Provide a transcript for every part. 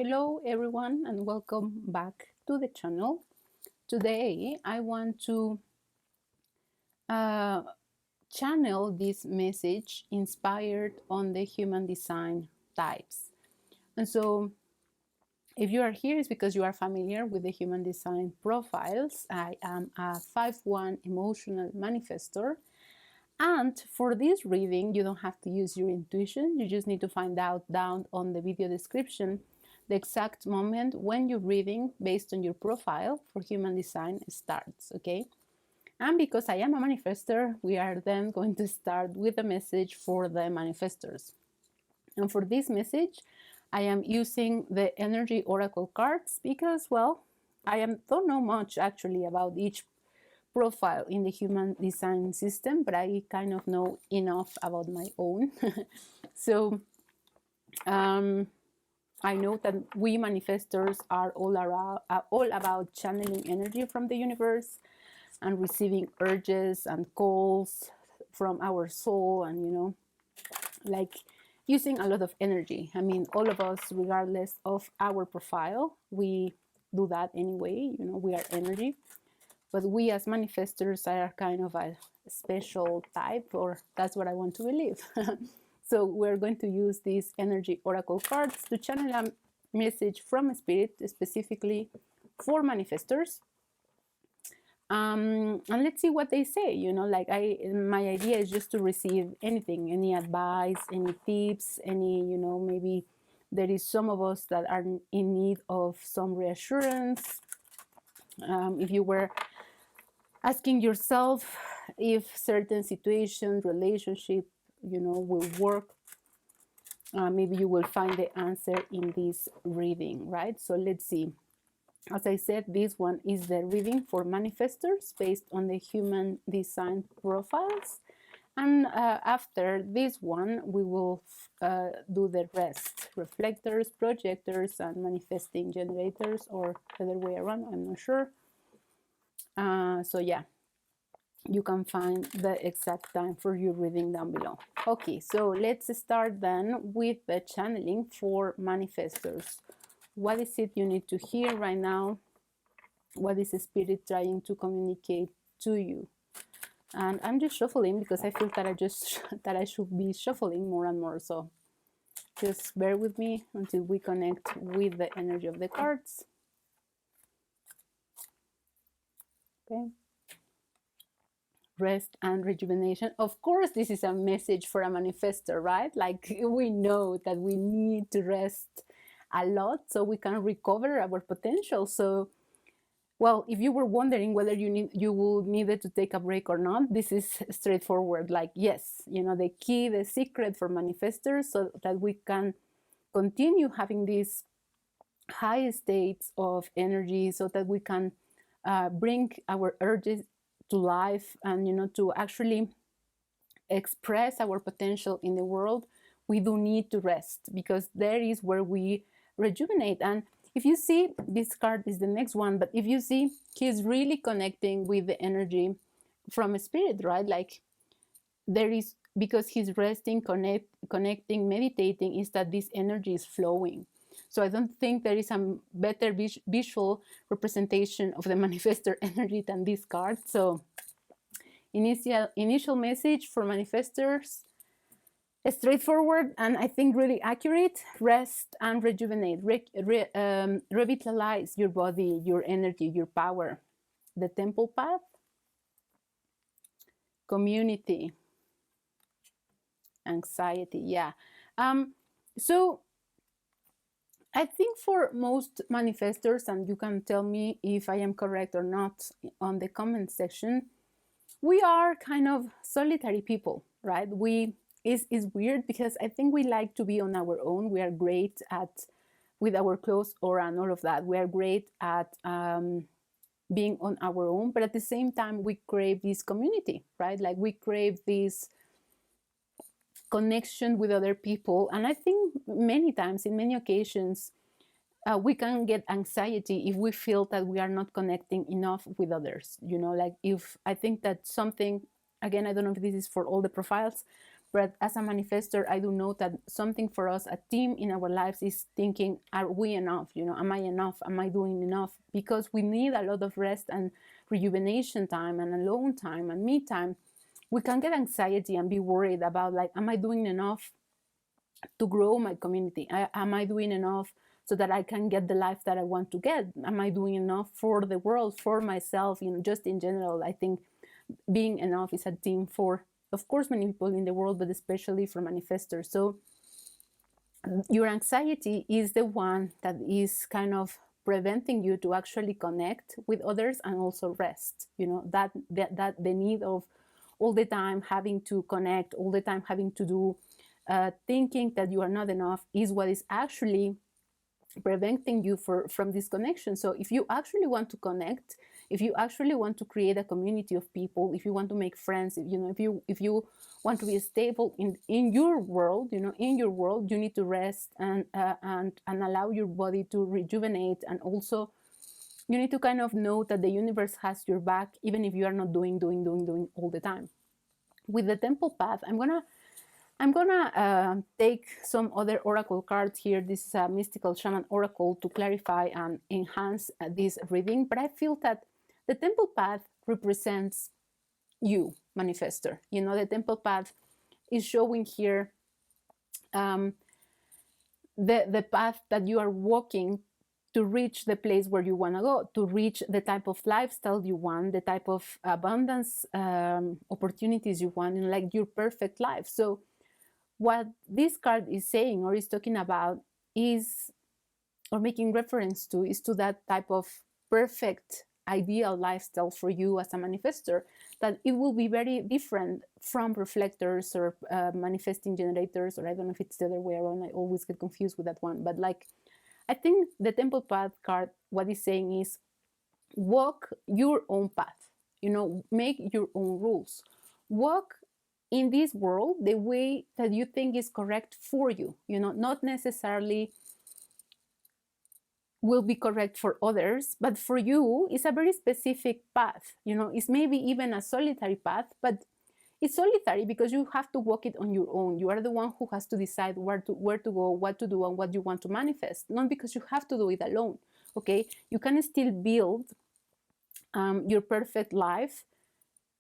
Hello everyone and welcome back to the channel. Today I want to channel this message inspired on the human design types. And so if you are here, it's because you are familiar with the human design profiles. I am a 5-1 emotional manifestor. And for this reading, you don't have to use your intuition. You just need to find out down on the video description the exact moment when your reading based on your profile for human design starts, okay? And because I am a manifestor, we are then going to start with a message for the manifestors. And for this message, I am using the energy oracle cards because, well, don't know much actually about each profile in the human design system, but I kind of know enough about my own. So I know that we manifestors are all about channeling energy from the universe and receiving urges and calls from our soul, and like using a lot of energy. I mean, all of us, regardless of our profile, we do that anyway. We are energy. But we as manifestors are kind of a special type, or that's what I want to believe. So we're going to use these energy oracle cards to channel a message from spirit specifically for manifestors. And let's see what they say. My idea is just to receive anything, any advice, any tips, maybe there is some of us that are in need of some reassurance. If you were asking yourself if certain situation, relationship, will work, maybe you will find the answer in this reading, right? So let's see. As I said, this one is the reading for manifestors based on the human design profiles. And after this one, we will do the rest. Reflectors, projectors, and manifesting generators, or the other way around, I'm not sure. So yeah, you can find the exact time for your reading down below. Okay, so let's start then with the channeling for manifestors. What is it you need to hear right now? What is the spirit trying to communicate to you? And I'm just shuffling because I feel that I should be shuffling more and more. So just bear with me until we connect with the energy of the cards. Okay. Rest and rejuvenation. Of course, this is a message for a manifestor, right? Like, we know that we need to rest a lot so we can recover our potential. So, well, if you were wondering whether you will needed to take a break or not, this is straightforward. Like, yes, the key, the secret for manifestors, so that we can continue having these high states of energy, so that we can bring our urges to life, and to actually express our potential in the world, we do need to rest, because there is where we rejuvenate. And if you see, this card is the next one, but if you see, he's really connecting with the energy from a spirit, right? Like, there is, because he's resting, connecting, meditating, is that this energy is flowing. So I don't think there is a better visual representation of the manifestor energy than this card. So initial message for manifestors, straightforward and I think really accurate. Rest and rejuvenate. Revitalize your body, your energy, your power. The temple path. Community. Anxiety. Yeah. So I think for most manifestors, and you can tell me if I am correct or not on the comment section, we are kind of solitary people, right? It's weird because I think we like to be on our own. We are great with our close aura and all of that. We are great at being on our own, but at the same time, we crave this community, right? Like, we crave this connection with other people. And I think many times, in many occasions, we can get anxiety if we feel that we are not connecting enough with others. Like, if I think that something, again, I don't know if this is for all the profiles, But as a manifestor, I do know that something for us, a team in our lives, is thinking, are we enough? Am I enough? Am I doing enough? Because we need a lot of rest and rejuvenation time and alone time and me time. We can get anxiety and be worried about, like, am I doing enough to grow my community? Am I doing enough so that I can get the life that I want to get? Am I doing enough for the world, for myself? Just in general, I think being enough is a theme for, of course, many people in the world, but especially for manifestors. So your anxiety is the one that is kind of preventing you to actually connect with others and also rest. That the need of all the time having to connect, all the time having to do, thinking that you are not enough, is what is actually preventing you from this connection. So if you actually want to connect, if you actually want to create a community of people, if you want to make friends, if you want to be stable in your world, you need to rest and allow your body to rejuvenate. And also you need to kind of know that the universe has your back, even if you are not doing all the time. With the temple path, I'm gonna take some other oracle cards here. This is a mystical shaman oracle to clarify and enhance this reading. But I feel that the temple path represents you, manifestor. The temple path is showing here the path that you are walking to reach the place where you want to go, to reach the type of lifestyle you want, the type of abundance opportunities you want, like your perfect life. So what this card is saying or is talking about is, or making reference to, is to that type of perfect ideal lifestyle for you as a manifestor, that it will be very different from reflectors or manifesting generators, or I don't know if it's the other way around. I always get confused with that one. But like, I think the temple path card, what it's saying is, walk your own path, make your own rules, walk in this world the way that you think is correct for you, not necessarily will be correct for others, but for you it's a very specific path. It's maybe even a solitary path, but it's solitary because you have to walk it on your own. You are the one who has to decide where to go, what to do, and what you want to manifest, not because you have to do it alone. Okay, you can still build your perfect life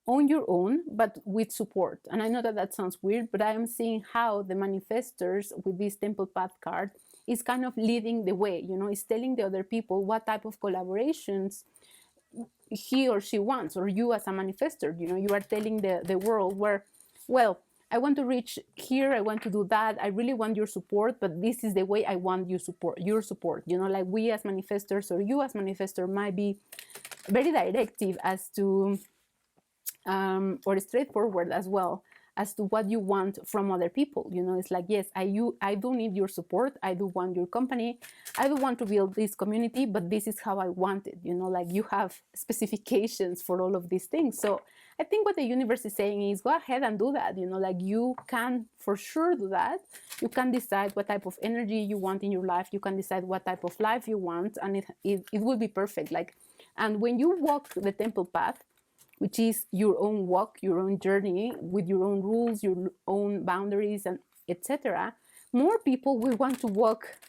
on your own, but with support. And I know that sounds weird, but I am seeing how the manifestors with this temple path card is kind of leading the way. Is telling the other people what type of collaborations he or she wants, or you as a manifestor. You are telling the world where, well, I want to reach here, I want to do that, I really want your support, but this is the way I want your support. Like we as manifestors, or you as manifestor, might be very directive as to or straightforward as well as to what you want from other people. It's like, yes, I do need your support, I do want your company, I do want to build this community, but this is how I want it. Like you have specifications for all of these things. So I think what the universe is saying is, go ahead and do that. Like you can for sure do that. You can decide what type of energy you want in your life, you can decide what type of life you want, and it will be perfect. Like, and when you walk the temple path, which is your own walk, your own journey with your own rules, your own boundaries, and etc., more people will want to walk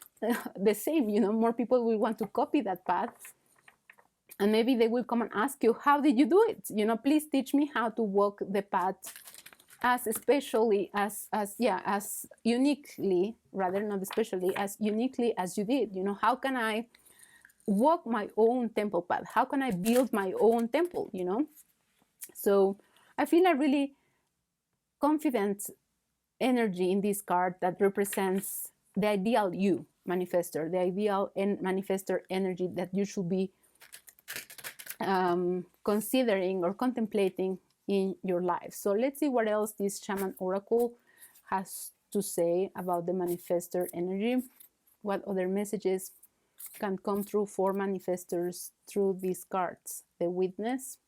the same. More people will want to copy that path, and maybe they will come and ask you, how did you do it? Please teach me how to walk the path as uniquely, rather, not especially, as uniquely as you did. How can I walk my own temple path? How can I build my own temple? So I feel a really confident energy in this card that represents the ideal you, manifestor, the ideal and manifestor energy that you should be considering or contemplating in your life. So let's see what else this shaman oracle has to say about the manifestor energy. What other messages can come through for manifestors through these cards? The witness,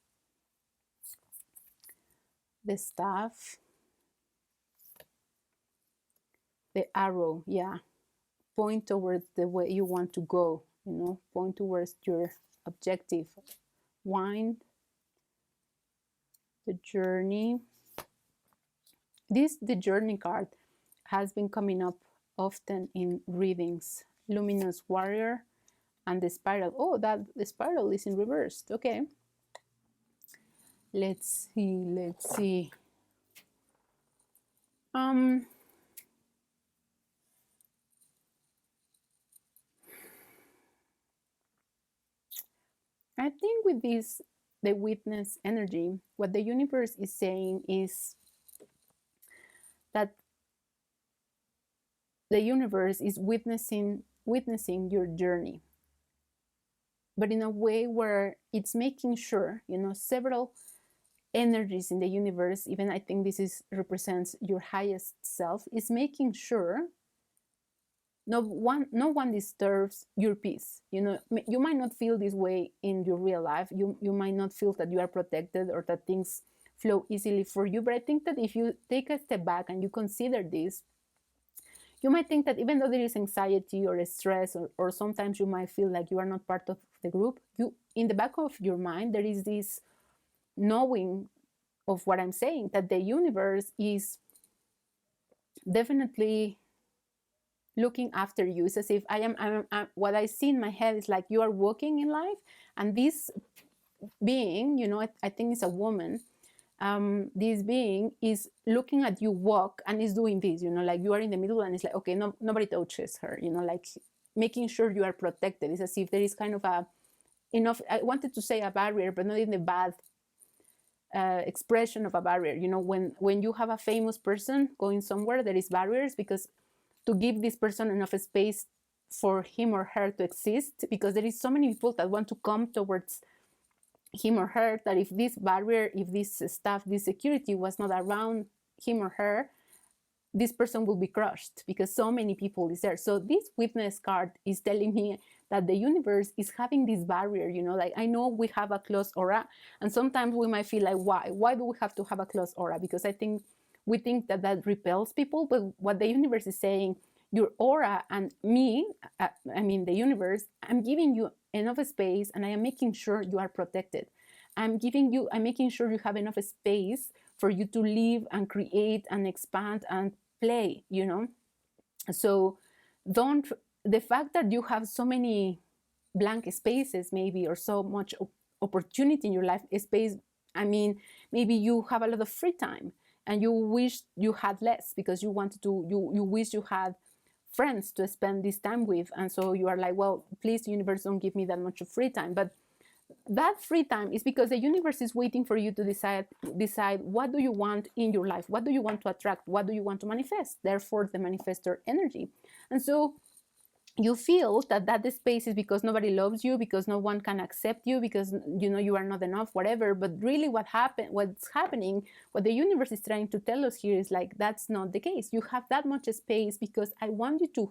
the staff, the arrow. Yeah, point towards the way you want to go, point towards your objective. Wind, the journey, the journey card has been coming up often in readings. Luminous Warrior and the Spiral. Oh, that the Spiral is in reversed. Okay. Let's see. Um, I think with this, the witness energy, what the universe is saying is that the universe is witnessing your journey, but in a way where it's making sure, several energies in the universe, even I think this is represents your highest self, is making sure no one disturbs your peace. You might not feel this way in your real life. You might not feel that you are protected or that things flow easily for you, but I think that if you take a step back and you consider this, you might think that even though there is anxiety or stress, or sometimes you might feel like you are not part of the group, you, in the back of your mind, there is this knowing of what I'm saying, that the universe is definitely looking after you. It's as if I'm what I see in my head is like you are walking in life, and this being, I think it's a woman. This being is looking at you walk and is doing this, like you are in the middle and it's like, okay, no, nobody touches her, like making sure you are protected. It's as if there is kind of a enough, I wanted to say a barrier, but not in the bad expression of a barrier. When you have a famous person going somewhere, there is barriers, because to give this person enough space for him or her to exist, because there is so many people that want to come towards him or her, that if this barrier, if this stuff, this security was not around him or her, this person will be crushed, because so many people is there. So this witness card is telling me that the universe is having this barrier, like I know we have a closed aura, and sometimes we might feel like, why do we have to have a closed aura? Because I think we think that repels people, but what the universe is saying, your aura and me, I mean the universe, I'm giving you enough space, and I am making sure you are protected. I'm making sure you have enough space for you to live and create and expand and play, So don't, the fact that you have so many blank spaces maybe, or so much opportunity in your life space, I mean, maybe you have a lot of free time and you wish you had less, because you wanted to, you wish you had friends to spend this time with, and so you are like, well, please, universe, don't give me that much of free time. But that free time is because the universe is waiting for you to decide what do you want in your life, what do you want to attract, what do you want to manifest, therefore the manifestor energy. And so you feel that the space is because nobody loves you, because no one can accept you, because you are not enough, whatever. But really what's happening, what the universe is trying to tell us here is like, that's not the case. You have that much space because I want you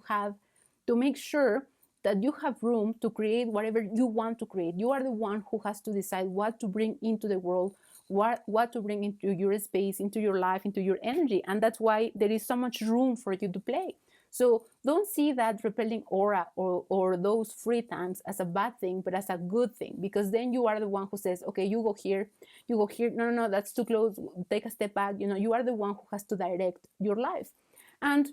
to make sure that you have room to create whatever you want to create. You are the one who has to decide what to bring into the world, what to bring into your space, into your life, into your energy. And that's why there is so much room for you to play. So don't see that repelling aura or those free times as a bad thing, but as a good thing, because then you are the one who says, okay, you go here, no, that's too close, take a step back. You are the one who has to direct your life. And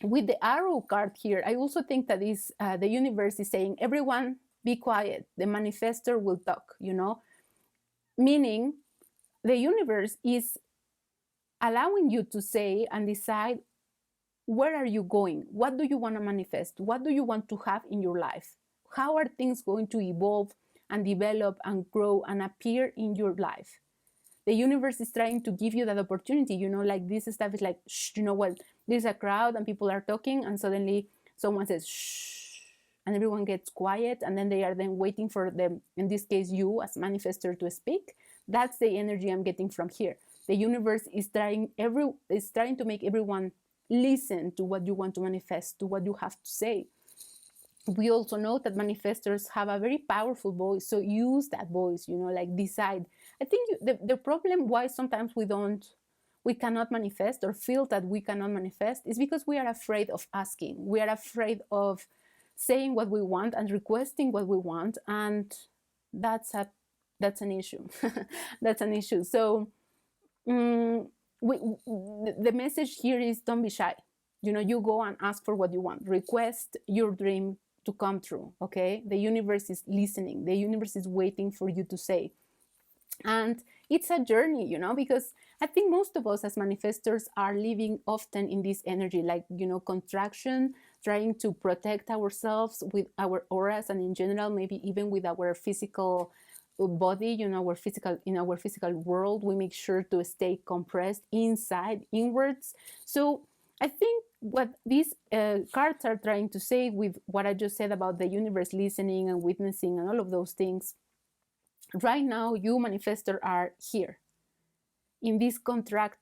with the arrow card here, I also think that the universe is saying, everyone be quiet, the manifestor will talk, meaning the universe is allowing you to say and decide, where are you going? What do you want to manifest? What do you want to have in your life? How are things going to evolve and develop and grow and appear in your life? The universe is trying to give you that opportunity, like this stuff is like, shh, well, there's a crowd and people are talking, and suddenly someone says, shh, and everyone gets quiet, and then they are then waiting for them, in this case, you as manifestor, to speak. That's the energy I'm getting from here. The universe is trying to make everyone listen to what you want to manifest, to what you have to say. We also know that manifestors have a very powerful voice, so use that voice, like decide. I think the problem why sometimes we cannot manifest, or feel that we cannot manifest, is because we are afraid of asking. We are afraid of saying what we want and requesting what we want, and that's an issue. That's an issue. So the message here is don't be shy. You go and ask for what you want. Request your dream to come true, okay? The universe is listening. The universe is waiting for you to say. And it's a journey, because I think most of us as manifestors are living often in this energy, like, contraction, trying to protect ourselves with our auras, and in general, maybe even with our physical body, in our physical world, we make sure to stay compressed inside, inwards. So I think what these cards are trying to say with what I just said about the universe listening and witnessing and all of those things, right now you manifestor are here in this contracted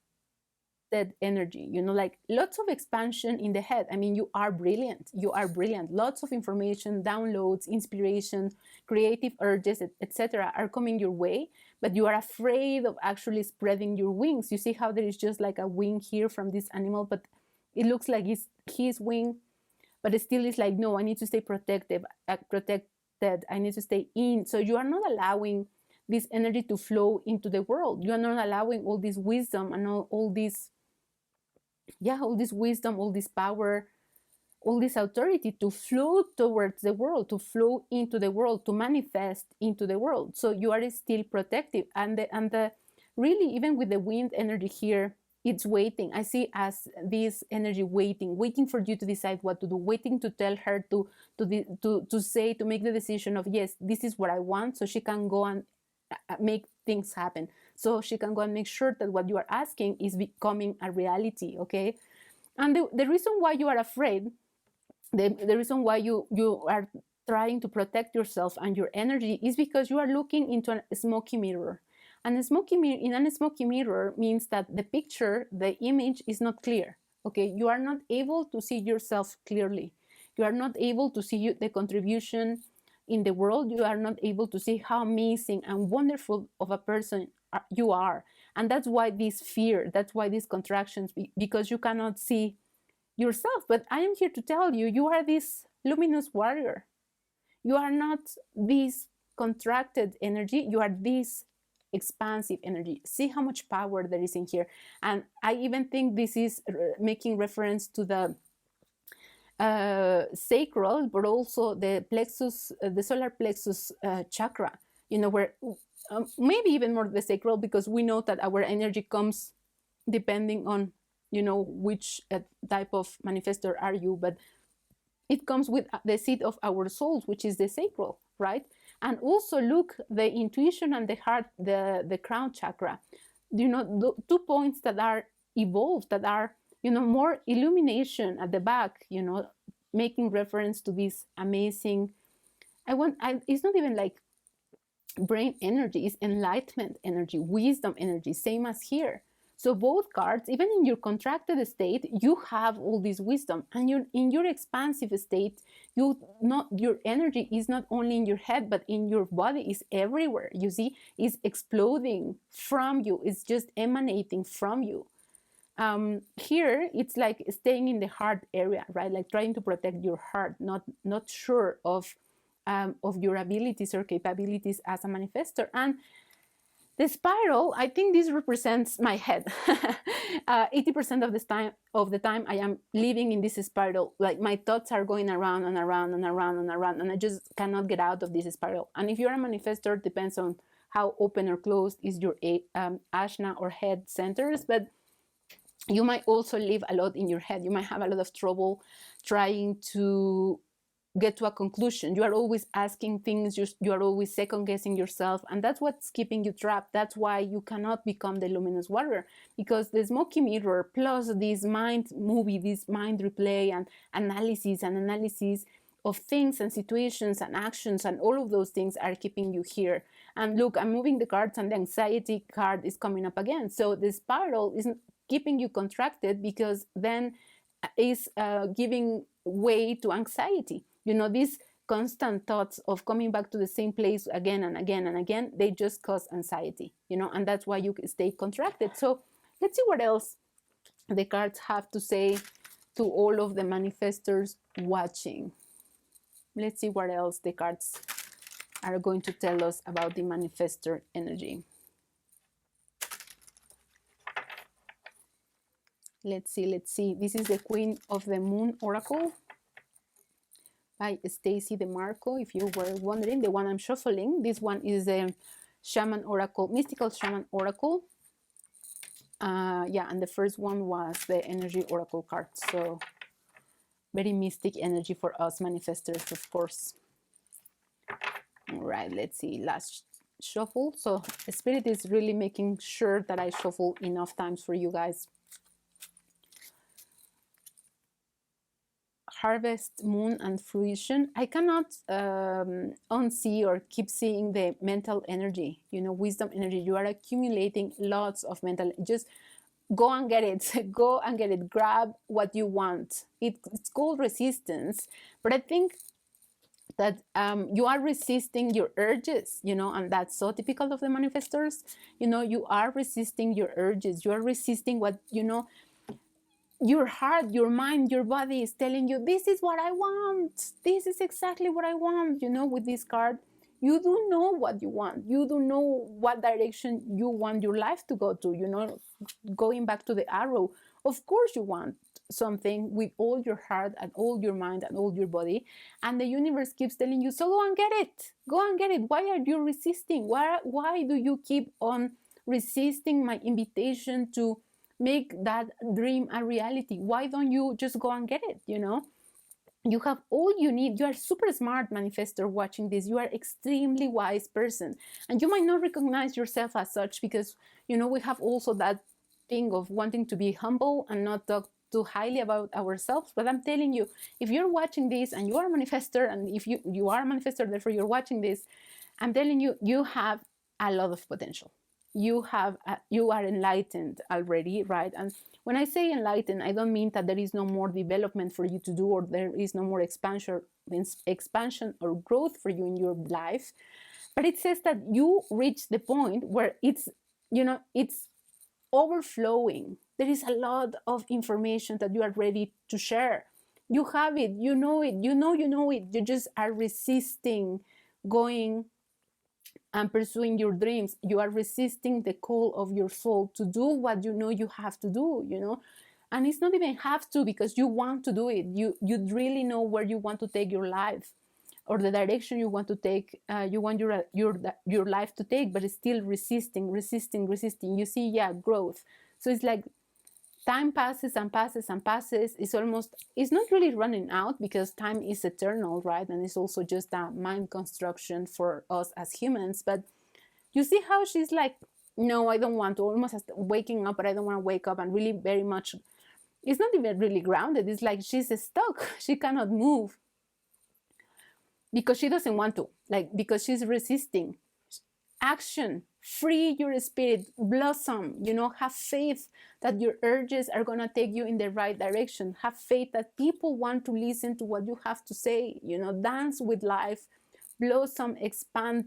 energy, like lots of expansion in the head. I mean, you are brilliant. Lots of information, downloads, inspiration, creative urges, etc. are coming your way, but you are afraid of actually spreading your wings. You see how there is just like a wing here from this animal, but it looks like it's his wing, but it still is like, no, I need to stay protected. I need to stay in. So you are not allowing this energy to flow into the world. You are not allowing all this wisdom and all this wisdom, all this power, all this authority to flow towards the world, to flow into the world, to manifest into the world. So you are still protective. And the really, even with the wind energy here, it's waiting. I see as this energy waiting for you to decide what to do, waiting to tell her to say, to make the decision of, yes, this is what I want, so she can go and make things happen. So she can go and make sure that what you are asking is becoming a reality, okay? And the reason why you are afraid, the reason why you are trying to protect yourself and your energy is because you are looking into a smoky mirror. And a smoky mirror means that the picture, the image is not clear, okay? You are not able to see yourself clearly. You are not able to see the contribution in the world. You are not able to see how amazing and wonderful of a person you are. And that's why this fear, that's why these contractions, because you cannot see yourself. But I am here to tell you, you are this luminous warrior. You are not this contracted energy. You are this expansive energy. See how much power there is in here. And I even think this is making reference to the sacral, but also the plexus, the solar plexus chakra, where maybe even more the sacral, because we know that our energy comes depending on, which type of manifestor are you, but it comes with the seat of our souls, which is the sacral, right? And also look, the intuition and the heart, the crown chakra, the 2 points that are evolved, that are, more illumination at the back, making reference to this amazing, it's not even like brain energy, it's enlightenment energy, wisdom energy, same as here. So both cards, even in your contracted state, you have all this wisdom, and in your expansive state, your energy is not only in your head, but in your body, is everywhere. You see, it's exploding from you. It's just emanating from you. Here, it's like staying in the heart area, right? Like trying to protect your heart, not sure of your abilities or capabilities as a manifestor. And the spiral, I think this represents my head. 80% of the time I am living in this spiral. Like my thoughts are going around and around and around and around, and I just cannot get out of this spiral. And if you're a manifestor, depends on how open or closed is your ajna or head centers, but you might also live a lot in your head. You might have a lot of trouble trying to get to a conclusion. You are always asking things, you are always second guessing yourself, and that's what's keeping you trapped. That's why you cannot become the luminous warrior, because the smoky mirror plus this mind movie, this mind replay and analysis of things and situations and actions and all of those things are keeping you here. And look, I'm moving the cards and the anxiety card is coming up again. So the spiral isn't keeping you contracted, because then is giving way to anxiety. These constant thoughts of coming back to the same place again and again and again, they just cause anxiety, and that's why you stay contracted. So let's see what else the cards have to say to all of the manifestors watching. Let's see what else the cards are going to tell us about the manifestor energy. Let's see. This is the Queen of the Moon Oracle by Stacy DeMarco. If you were wondering, the one I'm shuffling, this one is the Shaman Oracle, Mystical Shaman Oracle. Yeah, and the first one was the Energy Oracle card. So very mystic energy for us manifestors, of course. All right, let's see, last shuffle. So Spirit is really making sure that I shuffle enough times for you guys. Harvest, Moon, and Fruition. I cannot unsee or keep seeing the mental energy, you know, wisdom energy. You are accumulating lots of mental, just go and get it. Go and get it. Grab what you want. It's called resistance, but I think that you are resisting your urges, you know, and that's so typical of the manifestors. You know, you are resisting your urges. You are resisting what, you know, your heart, your mind, your body is telling you, this is what I want. This is exactly what I want. You know, with this card, you do know what you want. You do know what direction you want your life to go to. You know, going back to the arrow, of course you want something with all your heart and all your mind and all your body. And the universe keeps telling you, so go and get it. Go and get it. Why are you resisting? Why do you keep on resisting my invitation to make that dream a reality? Why don't you just go and get it? You know, you have all you need. You are super smart manifestor watching this. You are extremely wise person, and you might not recognize yourself as such, because, you know, we have also that thing of wanting to be humble and not talk too highly about ourselves. But I'm telling you, if you're watching this and you are a manifestor, and if you are a manifestor, therefore you're watching this, I'm telling you, you have a lot of potential. You are enlightened already, right? And when I say enlightened, I don't mean that there is no more development for you to do, or there is no more expansion or growth for you in your life. But it says that you reach the point where it's, you know, it's overflowing. There is a lot of information that you are ready to share. You have it, you know it, you know it. You just are resisting going and pursuing your dreams. You are resisting the call of your soul to do what you know you have to do, you know. And it's not even have to, because you want to do it. You really know where you want to take your life, or the direction you want to take, you want your life to take, but it's still resisting. You see, yeah, growth. So it's like time passes and passes and passes. It's not really running out, because time is eternal, right? And it's also just a mind construction for us as humans. But you see how she's like, no, I don't want to, almost waking up, but I don't want to wake up, and really very much, it's not even really grounded. It's like she's stuck. She cannot move because she doesn't want to, like, because she's resisting. Action, free your spirit, blossom, you know, have faith that your urges are going to take you in the right direction. Have faith that people want to listen to what you have to say, you know, dance with life, blossom, expand.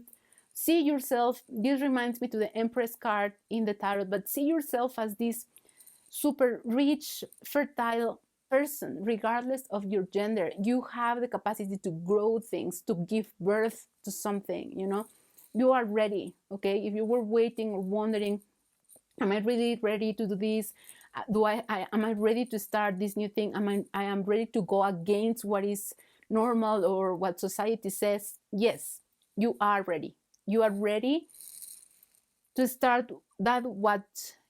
See yourself, this reminds me to the Empress card in the tarot, but see yourself as this super rich, fertile person, regardless of your gender. You have the capacity to grow things, to give birth to something, you know. You are ready, okay? If you were waiting or wondering, am I really ready to do this? Am I ready to start this new thing? I am ready to go against what is normal or what society says? Yes, you are ready. You are ready to start that what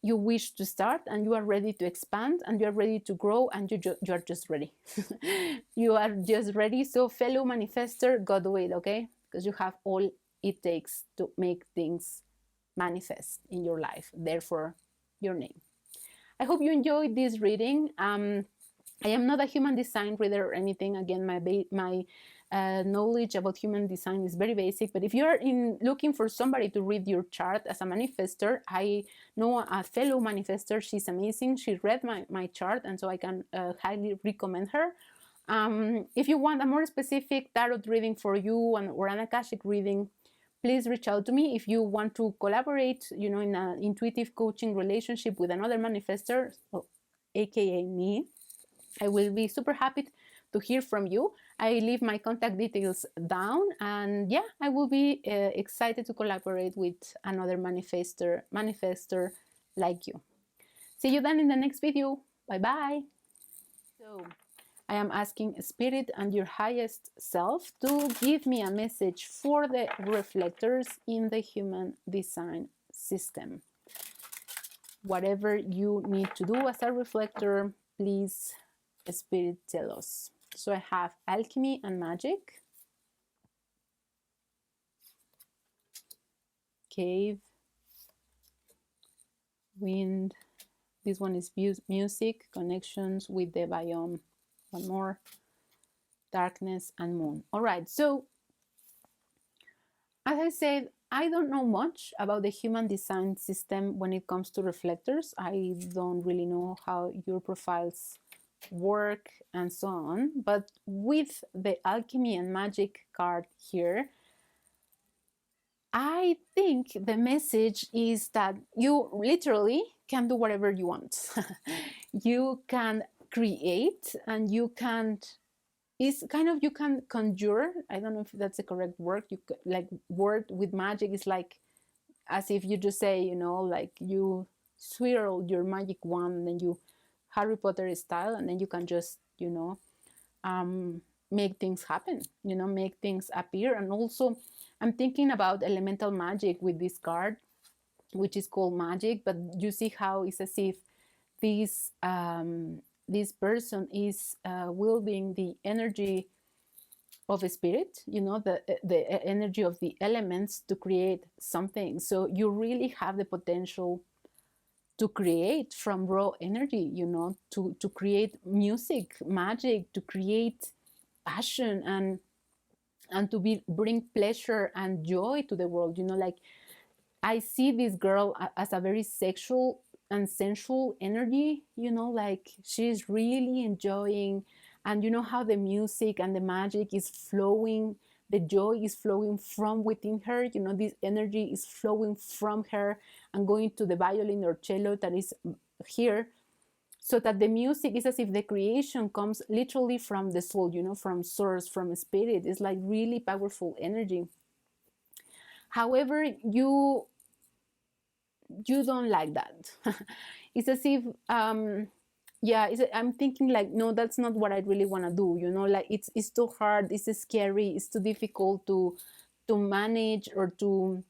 you wish to start, and you are ready to expand, and you are ready to grow, and you are just ready. You are just ready. So fellow manifestor, go do it, okay? Because you have all it takes to make things manifest in your life. Therefore, your name. I hope you enjoyed this reading. I am not a human design reader or anything. Again, my knowledge about human design is very basic. But if you're looking for somebody to read your chart as a manifestor, I know a fellow manifestor. She's amazing. She read my chart, and so I can highly recommend her. If you want a more specific tarot reading for you or an Akashic reading, please reach out to me. If you want to collaborate, you know, in an intuitive coaching relationship with another manifestor, aka me, I will be super happy to hear from you. I leave my contact details down, and yeah, I will be excited to collaborate with another manifestor like you. See you then in the next video. Bye bye. So I am asking Spirit and your highest self to give me a message for the reflectors in the human design system. Whatever you need to do as a reflector, please, Spirit, tell us. So I have alchemy and magic, cave, wind. This one is music, connections with the biome. One more, darkness and moon. All right, so as I said, I don't know much about the human design system when it comes to reflectors. I don't really know how your profiles work and so on. But with the alchemy and magic card here, I think the message is that you literally can do whatever you want. You can create and you can, it's kind of, you can conjure. I don't know if that's the correct word. You like word with magic is like as if you just say, you know, like you swirl your magic wand and then you Harry Potter style, and then you can just, you know, make things happen, you know, make things appear. And also I'm thinking about elemental magic with this card, which is called magic, but you see how it's as if this this person is wielding the energy of a spirit, you know, the energy of the elements to create something. So you really have the potential to create from raw energy, you know, to create music, magic, to create passion and to bring pleasure and joy to the world, you know. Like I see this girl as a very sexual and sensual energy, you know, like she's really enjoying, and you know how the music and the magic is flowing, the joy is flowing from within her, you know, this energy is flowing from her and going to the violin or cello that is here, so that the music is as if the creation comes literally from the soul, you know, from source, from spirit. It's like really powerful energy. However, you don't like that. It's as if yeah, I'm thinking like, no, that's not what I really want to do, you know, like it's too hard, it's scary, it's too difficult to manage or to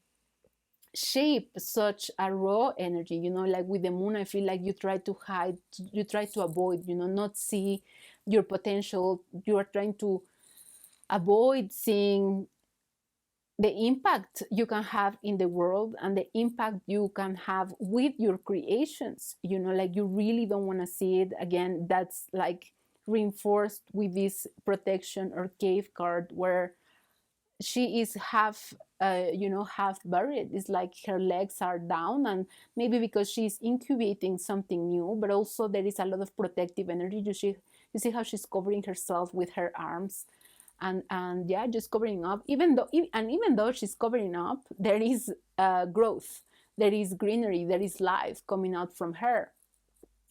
shape such a raw energy, you know. Like with the moon, I feel like you try to hide, you try to avoid, you know, not see your potential. You are trying to avoid seeing the impact you can have in the world and the impact you can have with your creations, you know. Like you really don't want to see it again. That's like reinforced with this protection or cave card, where she is half you know, half buried. It's like her legs are down, and maybe because she's incubating something new, but also there is a lot of protective energy. You see how she's covering herself with her arms, and yeah, just covering up. Even though she's covering up, there is growth, there is greenery, there is life coming out from her,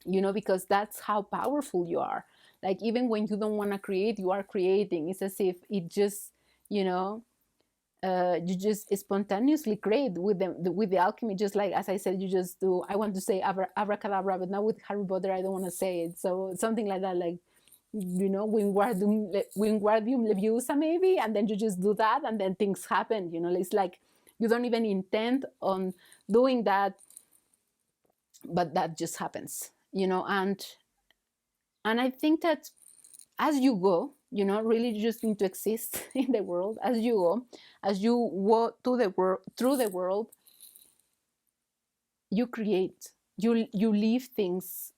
you know, because that's how powerful you are. Like even when you don't want to create, you are creating. It's as if it just, you know, you just spontaneously create with the alchemy. Just like as I said, you just do, I want to say abracadabra, but now with Harry Potter I don't want to say it, so something like that, like, you know, Wingardium Leviosa maybe, and then you just do that and then things happen, you know. It's like you don't even intend on doing that, but that just happens, you know. And I think that as you go, you know, really you just need to exist in the world as you go, as you walk to the world, through the world, you create, you leave things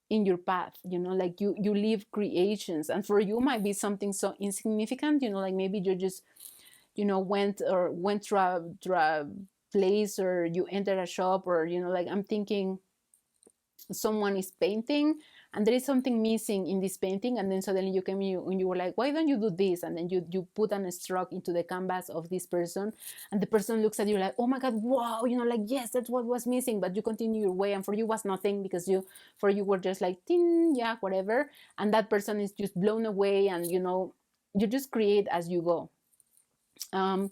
in your path, you know. Like you leave creations, and for you might be something so insignificant, you know, like maybe you just, you know, went through a place, or you entered a shop, or, you know, like I'm thinking someone is painting and there is something missing in this painting, and then suddenly you came and you were like, why don't you do this? And then you put a stroke into the canvas of this person, and the person looks at you like, oh my god, wow, you know, like, yes, that's what was missing. But you continue your way, and for you was nothing, because for you were just like, ting, yeah, whatever. And that person is just blown away, and, you know, you just create as you go. I'm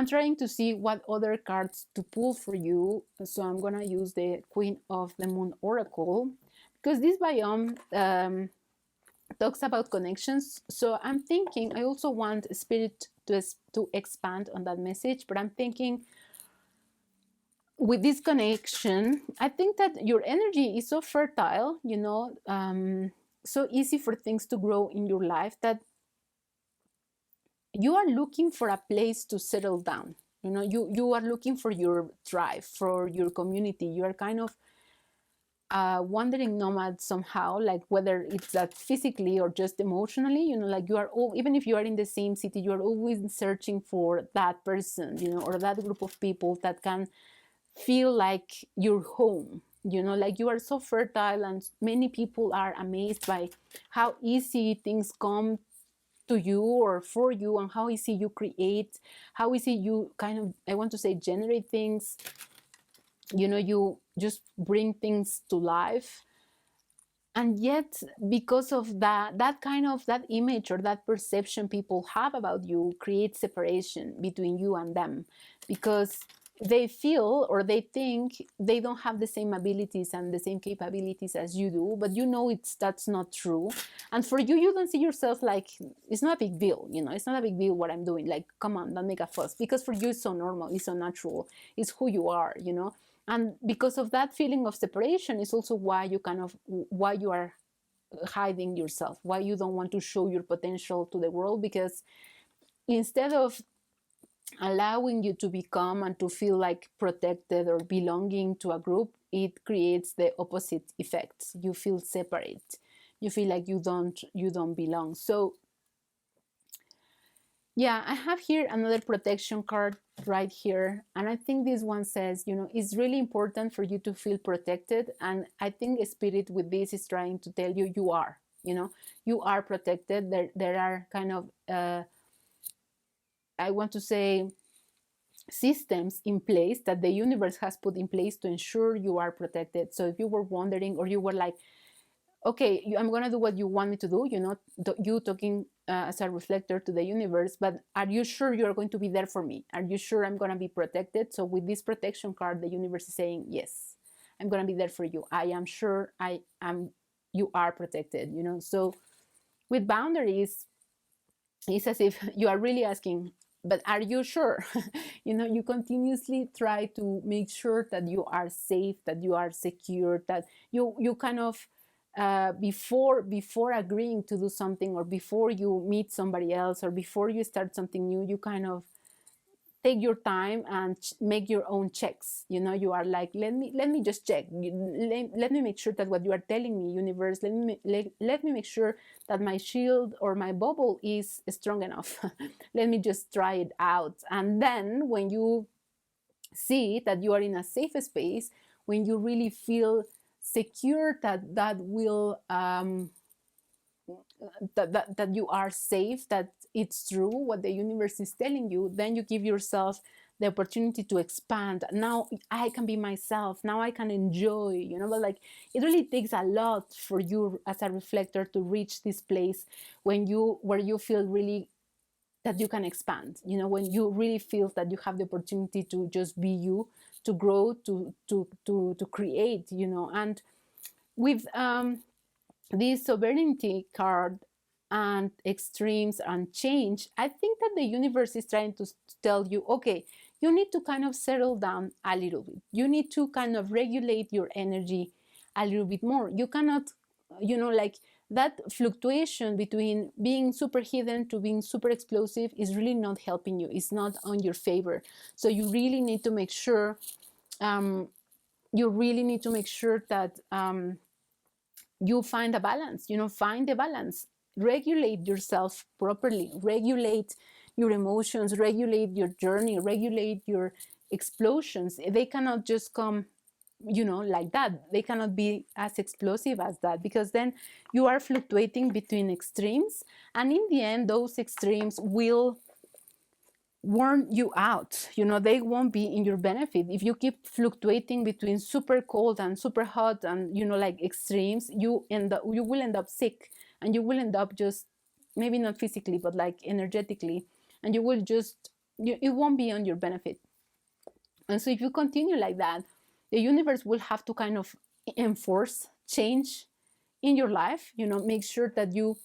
trying to see what other cards to pull for you. So I'm gonna use the Queen of the Moon Oracle, because this biome talks about connections. So I'm thinking, I also want spirit to expand on that message, but I'm thinking with this connection, I think that your energy is so fertile, so easy for things to grow in your life, that you are looking for a place to settle down. You are looking for your tribe, for your community. You are kind of wandering nomad somehow, like whether it's that physically or just emotionally, like you are all, even if you are in the same city, you are always searching for that person, or that group of people that can feel like your home. Like you are so fertile, and many people are amazed by how easy things come to you or for you, and how easy you create, how easy you kind of, I want to say, generate things. You just bring things to life. And yet, because of that kind of that image or that perception people have about you creates separation between you and them, because they feel or they think they don't have the same abilities and the same capabilities as you do, but that's not true. And for you, you don't see yourself like, it's not a big deal, it's not a big deal what I'm doing, like, come on, don't make a fuss, because for you it's so normal, it's so natural, it's who you are. And because of that feeling of separation is also why you are hiding yourself, why you don't want to show your potential to the world, because instead of allowing you to become and to feel like protected or belonging to a group, it creates the opposite effects. You feel separate, you feel like you don't belong. So yeah, I have here another protection card right here. And I think this one says, it's really important for you to feel protected. And I think Spirit with this is trying to tell you, you are protected. There are kind of, I want to say, systems in place that the universe has put in place to ensure you are protected. So if you were wondering, or you were like, okay, I'm going to do what you want me to do, you talking as a reflector to the universe, but are you sure you're going to be there for me? Are you sure I'm going to be protected? So with this protection card, the universe is saying, yes, I'm going to be there for you. I am sure you are protected, So with boundaries, it's as if you are really asking, but are you sure? You continuously try to make sure that you are safe, that you are secure, that you kind of, before agreeing to do something, or before you meet somebody else, or before you start something new, you kind of take your time and make your own checks. You are like, let me just check. Let me make sure that what you are telling me, universe, let me make sure that my shield or my bubble is strong enough. Let me just try it out. And then when you see that you are in a safe space, when you really feel secure that will that you are safe, that it's true what the universe is telling you, then you give yourself the opportunity to expand. Now I can be myself, now I can enjoy, but like, it really takes a lot for you as a reflector to reach this place where you feel really that you can expand, when you really feel that you have the opportunity to just be you, to grow, to create, and with this sovereignty card and extremes and change, I think that the universe is trying to tell you, okay, you need to kind of settle down a little bit. You need to kind of regulate your energy a little bit more. You cannot, like, that fluctuation between being super hidden to being super explosive is really not helping you. It's not on your favor. So you really need to make sure, that you find a balance, find the balance, regulate yourself properly, regulate your emotions, regulate your journey, regulate your explosions. They cannot just come, like that. They cannot be as explosive as that, because then you are fluctuating between extremes. And in the end, those extremes will warn you out. They won't be in your benefit. If you keep fluctuating between super cold and super hot and, like extremes, you will end up sick, and you will end up just, maybe not physically, but like energetically, and you will just, it won't be on your benefit. And so if you continue like that, the universe will have to kind of enforce change in your life. Make sure that you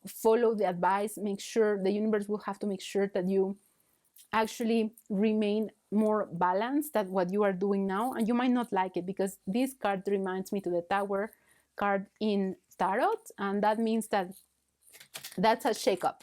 follow the advice. Make sure the universe will have to make sure that you actually remain more balanced than what you are doing now. And you might not like it, because this card reminds me to the Tower card in tarot, and that means that that's a shakeup.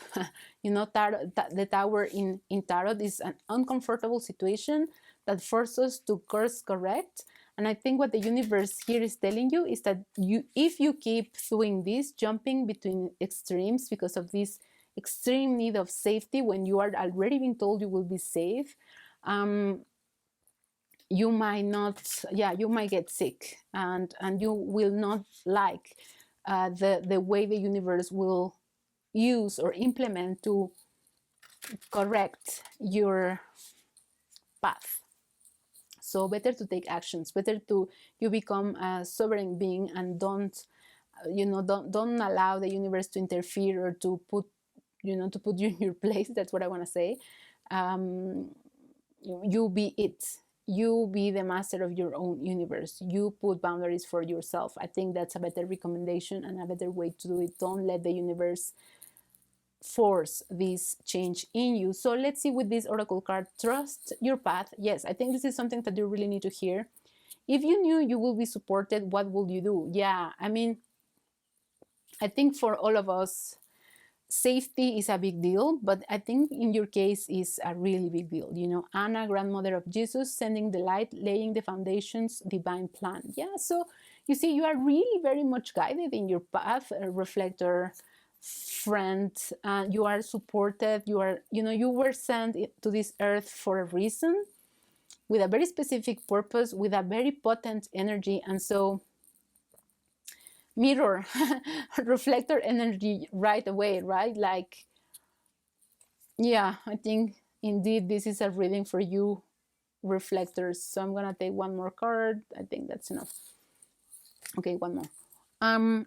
The Tower in tarot is an uncomfortable situation that forces us to course correct. And I think what the universe here is telling you is that if you keep doing this, jumping between extremes because of this extreme need of safety when you are already being told you will be safe, you might not, you might get sick, and you will not like the way the universe will use or implement to correct your path. So better to take actions, better to you become a sovereign being, and don't allow the universe to interfere or to put you in your place. That's what I want to say. You be it. You be the master of your own universe. You put boundaries for yourself. I think that's a better recommendation and a better way to do it. Don't let the universe force this change in you. So let's see with this oracle card, trust your path. Yes, I think this is something that you really need to hear. If you knew you will be supported, what will you do? Yeah, I mean, I think for all of us, safety is a big deal, but I think in your case is a really big deal. Anna, grandmother of Jesus, sending the light, laying the foundations, divine plan. Yeah, so you see, you are really very much guided in your path, reflector friend. You are supported. You were sent to this earth for a reason, with a very specific purpose, with a very potent energy. And so mirror reflector energy right away, right? Like, yeah, I think indeed this is a reading for you, reflectors. So I'm gonna take one more card. I think that's enough. Okay, one more.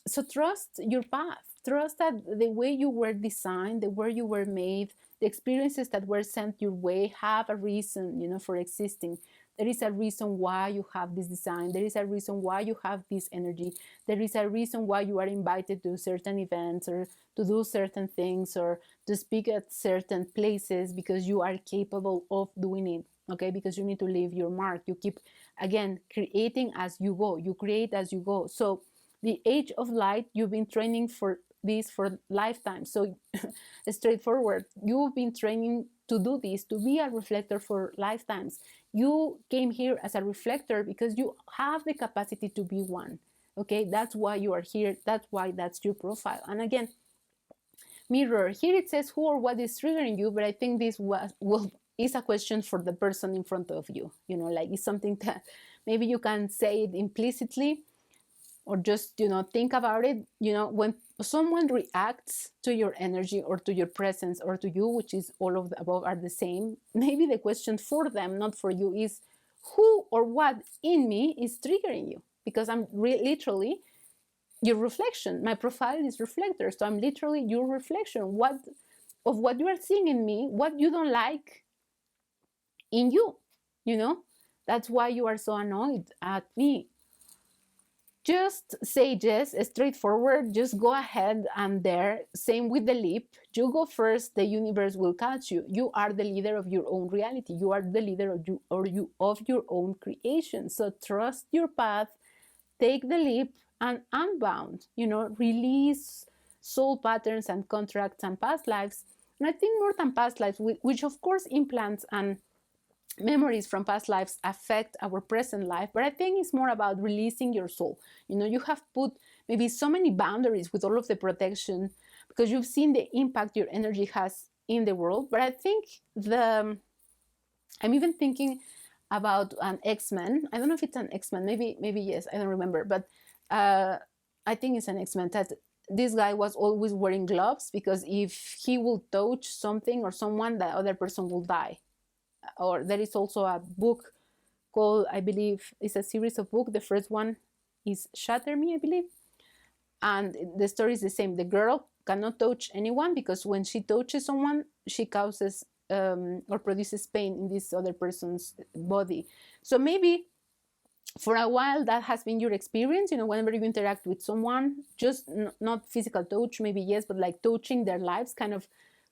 So trust your path. Trust that the way you were designed, the way you were made, the experiences that were sent your way have a reason, for existing. There is a reason why you have this design. There is a reason why you have this energy. There is a reason why you are invited to certain events, or to do certain things, or to speak at certain places, because you are capable of doing it. Okay, because you need to leave your mark. You keep, again, creating as you go. You create as you go. So the age of light, you've been training for this for lifetime. So straightforward, you've been training to do this, to be a reflector for lifetimes. You came here as a reflector because you have the capacity to be one. Okay, that's why you are here. That's why that's your profile. And again, mirror, here it says who or what is triggering you, but I think this is a question for the person in front of you. Like, it's something that maybe you can say it implicitly, or just think about it. When someone reacts to your energy, or to your presence, or to you, which is all of the above are the same, maybe the question for them, not for you, is who or what in me is triggering you? Because I'm literally your reflection. My profile is reflector, so I'm literally your reflection. What you are seeing in me, what you don't like in you. That's why you are so annoyed at me. Just say yes, straightforward. Just go ahead and there. Same with the lip. You go first, the universe will catch you. You are the leader of your own reality. You are the leader of your own creation. So trust your path, take the leap, and unbound. Release soul patterns and contracts and past lives. And I think more than past lives, which of course implants and memories from past lives affect our present life, but I think it's more about releasing your soul. You have put maybe so many boundaries with all of the protection, because you've seen the impact your energy has in the world. But I think I'm even thinking about an X-Men. I don't know if it's an X-Men, maybe yes, I don't remember, but I think it's an X-Men, that this guy was always wearing gloves, because if he will touch something or someone, the other person will die. Or there is also a book called, I believe, it's a series of books. The first one is Shatter Me, I believe. And the story is the same. The girl cannot touch anyone, because when she touches someone, she causes or produces pain in this other person's body. So maybe for a while that has been your experience, whenever you interact with someone, just not physical touch, maybe yes, but like touching their lives kind of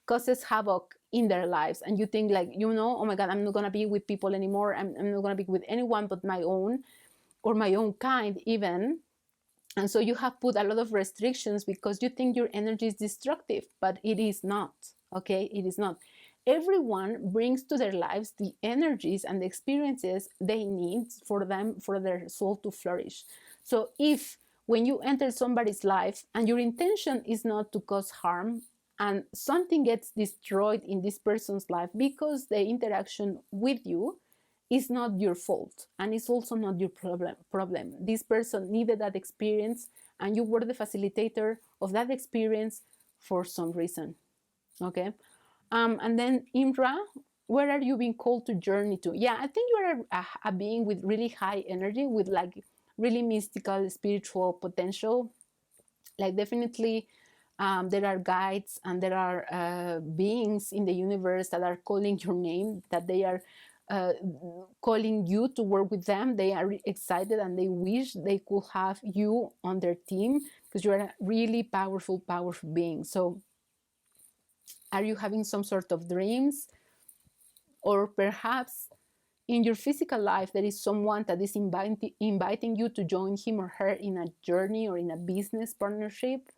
causes havoc in their lives, and you think like, oh my god, I'm not going to be with people anymore, I'm not going to be with anyone but my own, or my own kind even. And so you have put a lot of restrictions because you think your energy is destructive, but it is not. Okay, it is not. Everyone brings to their lives the energies and the experiences they need for their soul to flourish. So if when you enter somebody's life and your intention is not to cause harm, and something gets destroyed in this person's life because the interaction with you, is not your fault, and it's also not your problem. This person needed that experience, and you were the facilitator of that experience for some reason. Okay. And then Imra, where are you being called to journey to? Yeah, I think you're a being with really high energy, with like really mystical spiritual potential. Like definitely there are guides, and there are beings in the universe that are calling your name, that they are uh, calling you to work with them. They are excited, and they wish they could have you on their team, because you are a really powerful being. So are you having some sort of dreams, or perhaps in your physical life there is someone that is inviting you to join him or her in a journey or in a business partnership,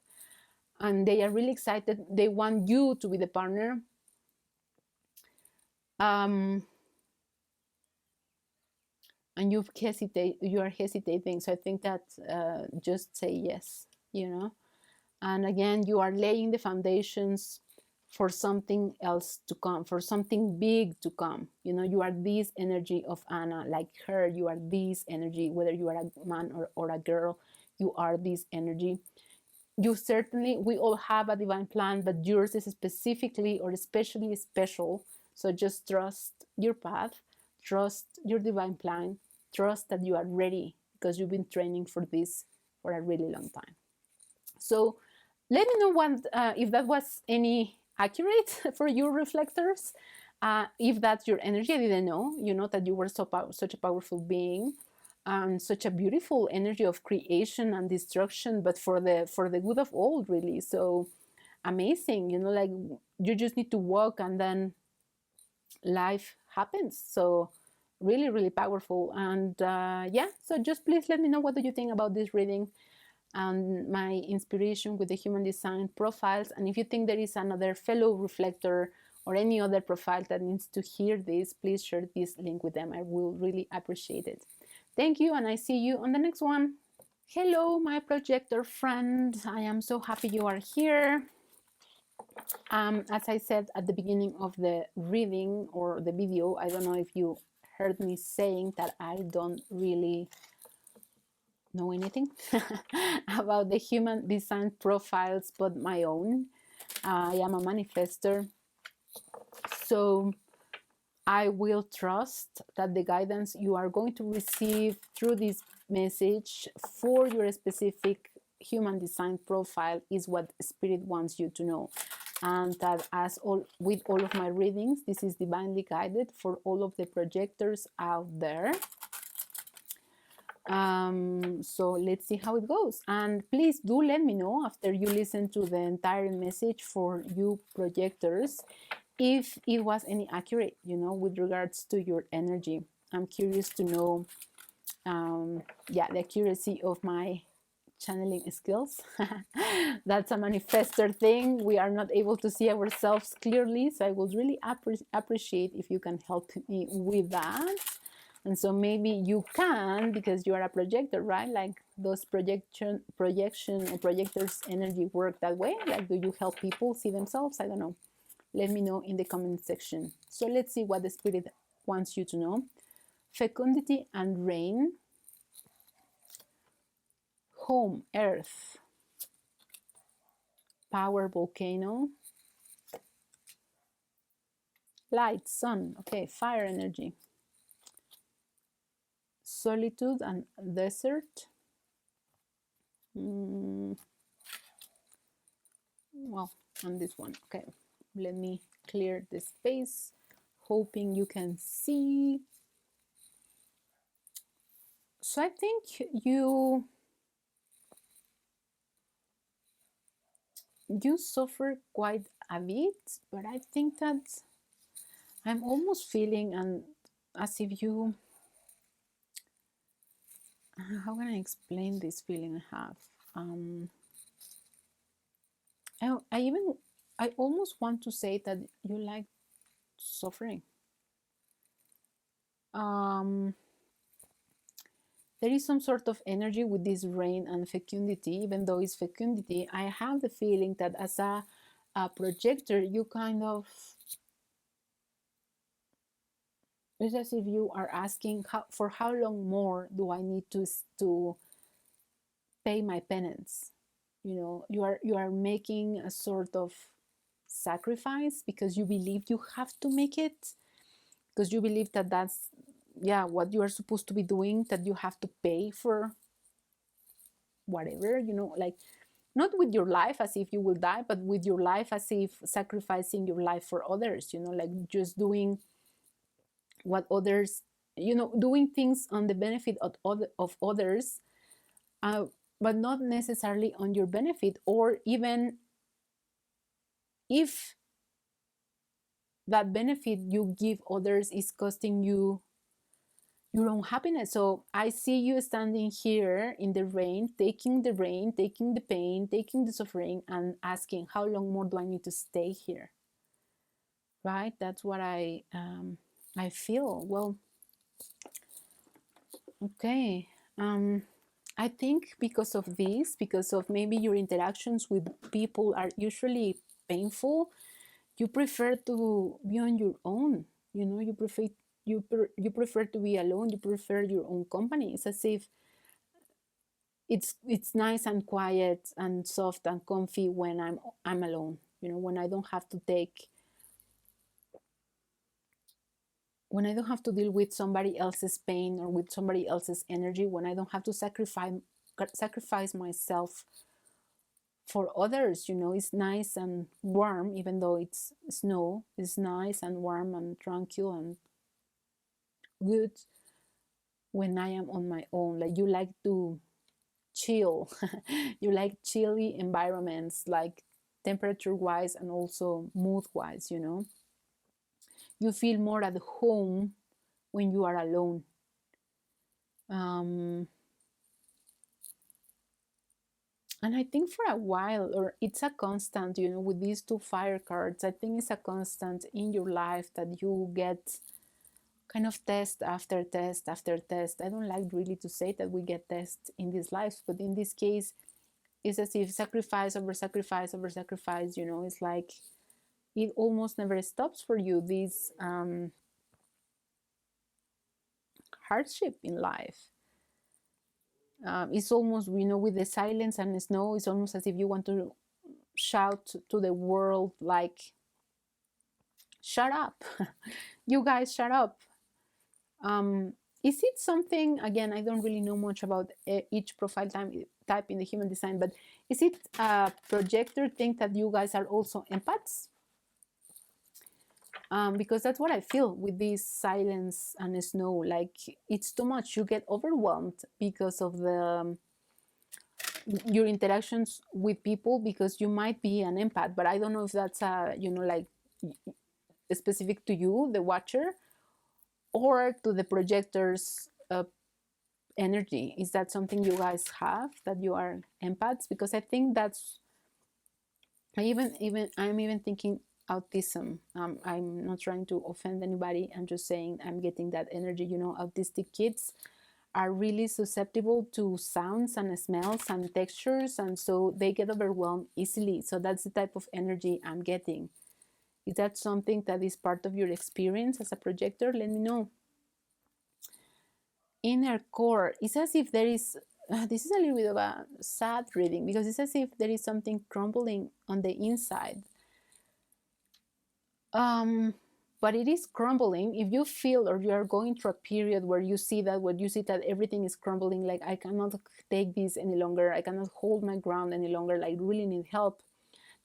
and they are really excited, they want you to be the partner. And you are hesitating, so I think that just say yes. And again, you are laying the foundations for something else to come, for something big to come. You are this energy of Anna, like her. You are this energy, whether you are a man or a girl, you are this energy. We all have a divine plan, but yours is specifically or especially special. So just trust your path, trust your divine plan, trust that you are ready, because you've been training for this for a really long time. So let me know if that was any accurate for you, reflectors. If that's your energy, I didn't know. That you were such a powerful being, and such a beautiful energy of creation and destruction, but for the good of all, really. So amazing. Like you just need to walk, and then life happens. So really, really powerful. And so just please let me know, what do you think about this reading and my inspiration with the human design profiles. And if you think there is another fellow reflector or any other profile that needs to hear this, please share this link with them. I will really appreciate it. Thank you, and I see you on the next one. Hello, my projector friend. I am so happy you are here. As I said at the beginning of the reading or the video, I don't know if you heard me saying that I don't really know anything about the human design profiles but my own. I am a manifestor, so I will trust that the guidance you are going to receive through this message for your specific human design profile is what Spirit wants you to know. And that with all of my readings, this is divinely guided for all of the projectors out there. So let's see how it goes. And please do let me know after you listen to the entire message for you projectors, if it was any accurate, with regards to your energy. I'm curious to know, the accuracy of my channeling skills. That's a manifestor thing. We are not able to see ourselves clearly, so I would really appreciate if you can help me with that. And so maybe you can, because you are a projector, right? Like those projection and projectors energy work that way. Like, do you help people see themselves? I don't know. Let me know in the comment section. So let's see what the Spirit wants you to know. Fecundity and rain. Home, earth. Power, volcano. Light, sun. Okay, fire energy. Solitude and desert. Well, and this one. Okay, let me clear the space, hoping you can see. So I think you suffer quite a bit, but I think that I'm almost feeling and as if you, how can I explain this feeling I have? Um, I even, I almost want to say that you like suffering. Um, there is some sort of energy with this rain and fecundity, even though it's fecundity. I have the feeling that as a projector, you kind of, it's as if you are asking for how long more do I need to pay my penance. You know, you are making a sort of sacrifice because you believe you have to make it, because you believe that that's, yeah, what you are supposed to be doing, that you have to pay for whatever, you know, like not with your life as if you will die, but with your life as if sacrificing your life for others, you know, like just doing what others, you know, doing things on the benefit of others, uh, but not necessarily on your benefit, or even if that benefit you give others is costing you your own happiness. So I see you standing here in the rain, taking the pain, taking the suffering, and asking, how long more do I need to stay here? Right? That's what I feel. Well, okay. I think because of this, because of maybe your interactions with people are usually painful, you prefer to be on your own. You know, you prefer to be alone. You prefer your own company. It's as if it's nice and quiet and soft and comfy when I'm alone. You know, when I don't have to deal with somebody else's pain or with somebody else's energy, when I don't have to sacrifice myself for others. You know, it's nice and warm, even though it's snow. It's nice and warm and tranquil and good when I am on my own. Like you like to chill. You like chilly environments, like temperature wise and also mood wise, you know. You feel more at home when you are alone. Um, and I think for a while, or it's a constant, you know, with these two fire cards, I think it's a constant in your life that you get kind of test after test after test. I don't like really to say that we get tests in these lives, but in this case, it's as if sacrifice over sacrifice over sacrifice, you know, it's like it almost never stops for you, this hardship in life. It's almost, you know, with the silence and the snow, it's almost as if you want to shout to the world, like, shut up. You guys, shut up. Is it something, again, I don't really know much about each profile type in the human design, but is it a projector thing that you guys are also empaths? Because that's what I feel with this silence and snow. Like it's too much. You get overwhelmed because of your interactions with people, because you might be an empath, but I don't know if that's you know, like specific to you, the watcher, or to the projectors energy. Is that something you guys have, that you are empaths? Because I think that's, I'm even thinking autism. I'm not trying to offend anybody. I'm just saying I'm getting that energy. You know, autistic kids are really susceptible to sounds and smells and textures, and so they get overwhelmed easily. So that's the type of energy I'm getting. Is that something that is part of your experience as a projector? Let me know. Inner core. It's as if there is, this is a little bit of a sad reading, because it's as if there is something crumbling on the inside. Um, but it is crumbling. If you feel, or you are going through a period where you see that everything is crumbling, like I cannot take this any longer, I cannot hold my ground any longer, like really need help.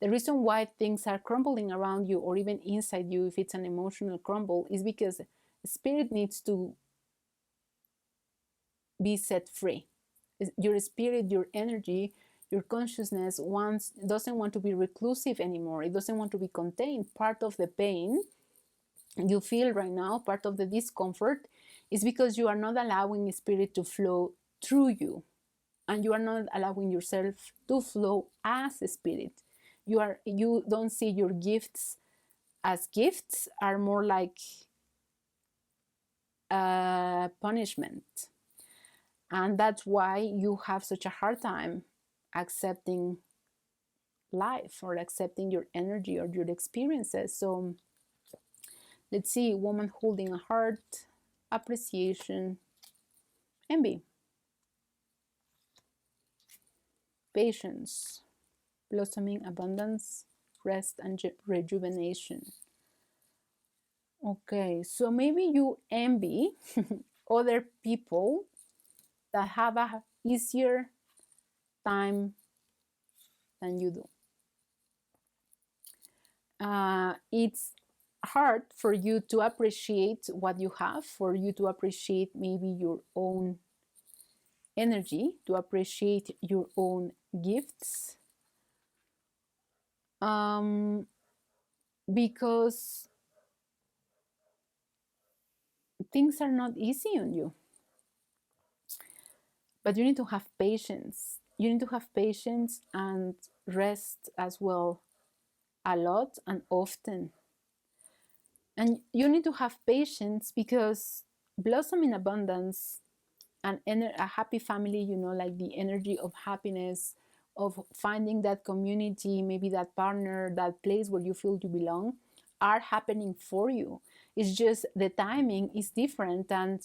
The reason why things are crumbling around you, or even inside you, if it's an emotional crumble, is because spirit needs to be set free. Your spirit, your energy, your consciousness doesn't want to be reclusive anymore. It doesn't want to be contained. Part of the pain you feel right now, part of the discomfort, is because you are not allowing spirit to flow through you, and you are not allowing yourself to flow as a spirit. You don't see your gifts as gifts, are more like punishment. And that's why you have such a hard time accepting life or accepting your energy or your experiences. So let's see, woman holding a heart, appreciation, envy, patience, blossoming abundance, rest and rejuvenation. Okay, so maybe you envy other people that have a easier time than you do. It's hard for you to appreciate what you have, for you to appreciate maybe your own energy, to appreciate your own gifts, because things are not easy on you. But you need to have patience. You need to have patience and rest as well, a lot and often. And you need to have patience because blossom in abundance and a happy family, like the energy of happiness, of finding that community, maybe that partner, that place where you feel you belong, are happening for you. It's just the timing is different. And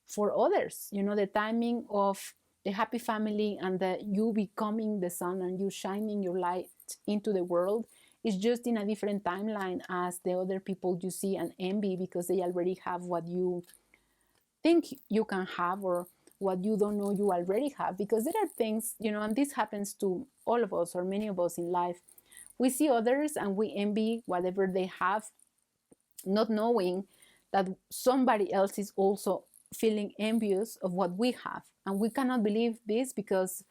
for others, the timing of the happy family and you becoming the sun and you shining your light into the world is just in a different timeline as the other people you see and envy because they already have what you think you can have or what you don't know you already have. Because there are things, and this happens to all of us or many of us in life. We see others and we envy whatever they have, not knowing that somebody else is also feeling envious of what we have. And we cannot believe this because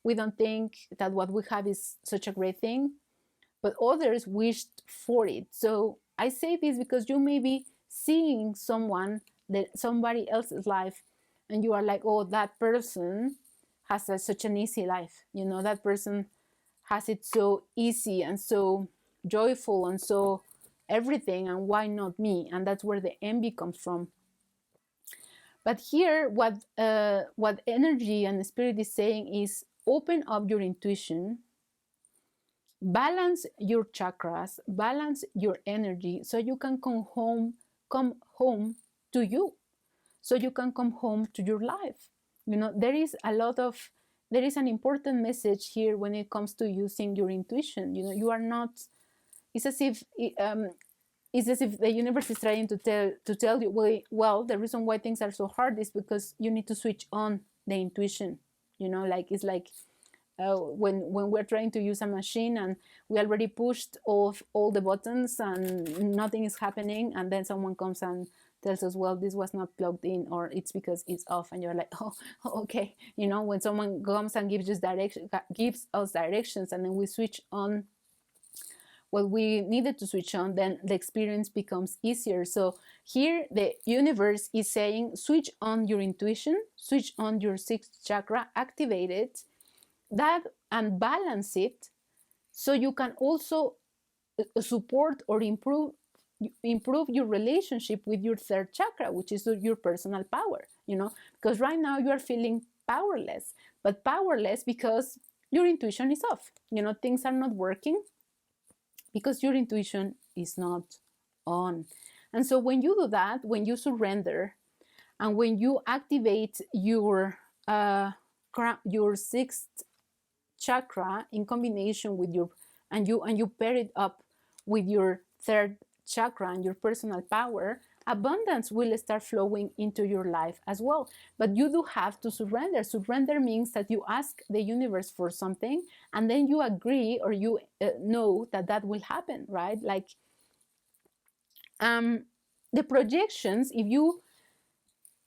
we don't think that what we have is such a great thing, but others wished for it. So I say this because you may be seeing somebody else's life and you are like, oh, that person has such an easy life. That person has it so easy and so joyful and so everything, and why not me? And that's where the envy comes from. But here, what energy and the spirit is saying is open up your intuition, balance your chakras, balance your energy, so you can come home to you, so you can come home to your life. There is an important message here when it comes to using your intuition. You are not. It's as if the universe is trying to tell you, well, the reason why things are so hard is because you need to switch on the intuition. It's like when we're trying to use a machine and we already pushed off all the buttons and nothing is happening, and then someone comes and tells us, well, this was not plugged in, or it's because it's off, and you're like, oh, okay. When someone comes and gives us directions, and then we switch on what we needed to switch on, then the experience becomes easier. So here the universe is saying, switch on your intuition, switch on your sixth chakra, activate it, that, and balance it, so you can also support or improve your relationship with your third chakra, which is your personal power. Because right now you are feeling powerless, but powerless because your intuition is off. Things are not working because your intuition is not on. And so when you do that, when you surrender, and when you activate your sixth chakra in combination with and you pair it up with your third chakra and your personal power, abundance will start flowing into your life as well. But you do have to surrender. Surrender means that you ask the universe for something, and then you agree, or you know that will happen, right? Like the projections, if you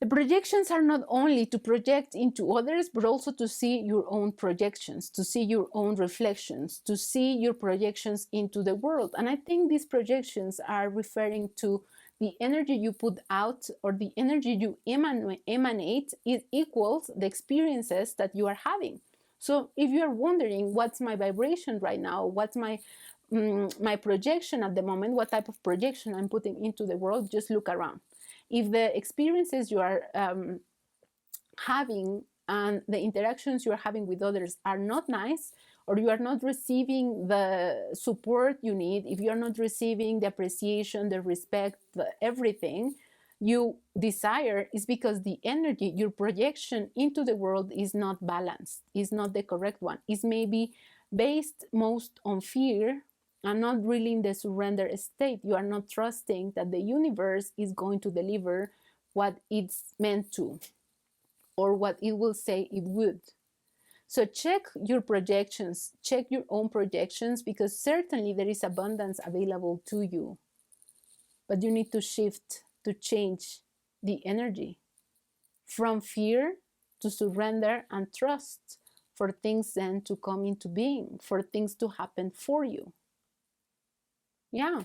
The projections are not only to project into others, but also to see your own projections, to see your own reflections, to see your projections into the world. And I think these projections are referring to the energy you put out, or the energy you emanate. It equals the experiences that you are having. So if you are wondering, what's my vibration right now? What's my projection at the moment? What type of projection I'm putting into the world? Just look around. If the experiences you are having and the interactions you are having with others are not nice, or you are not receiving the support you need, if you are not receiving the appreciation, the respect, everything you desire, is because the energy, your projection into the world, is not balanced, is not the correct one, is maybe based most on fear and not really in the surrender state. You are not trusting that the universe is going to deliver what it's meant to, or what it will say it would. So check your projections, check your own projections, because certainly there is abundance available to you. But you need to shift, to change the energy from fear to surrender and trust, for things then to come into being, for things to happen for you. Yeah.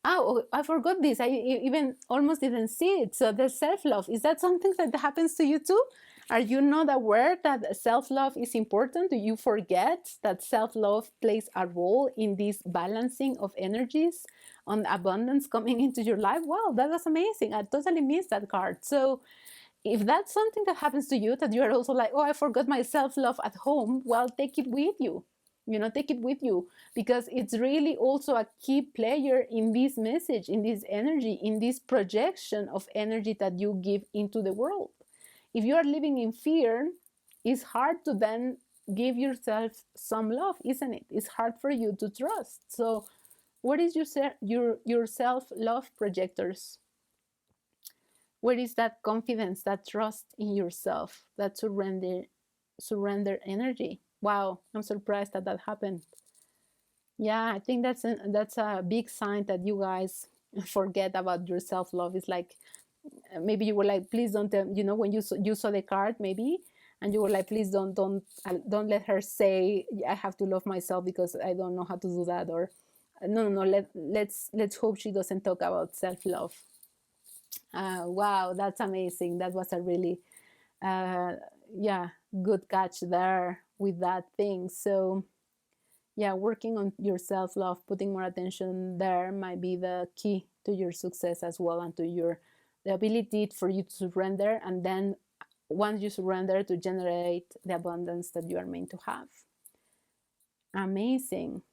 Oh, I forgot this. I even almost didn't see it. So the self-love, is that something that happens to you too? Are you not aware that self-love is important? Do you forget that self-love plays a role in this balancing of energies on abundance coming into your life? Wow, that was amazing. I totally missed that card. So if that's something that happens to you, that you are also like, oh, I forgot my self-love at home, well, take it with you. Take it with you, because it's really also a key player in this message, in this energy, in this projection of energy that you give into the world. If you are living in fear, it's hard to then give yourself some love, isn't it? It's hard for you to trust. So what is your self-love, projectors? Where is that confidence, that trust in yourself, that surrender energy? Wow, I'm surprised that happened. Yeah, I think that's a big sign that you guys forget about your self-love. It's like, maybe you were like, please don't, when you saw the card, maybe, and you were like, please don't let her say I have to love myself, because I don't know how to do that. Or no, let's hope she doesn't talk about self-love. Wow, that's amazing. That was a really good catch there with that thing. So yeah, working on your self-love, putting more attention there, might be the key to your success as well, and to the ability for you to surrender, and then once you surrender, to generate the abundance that you are meant to have. Amazing.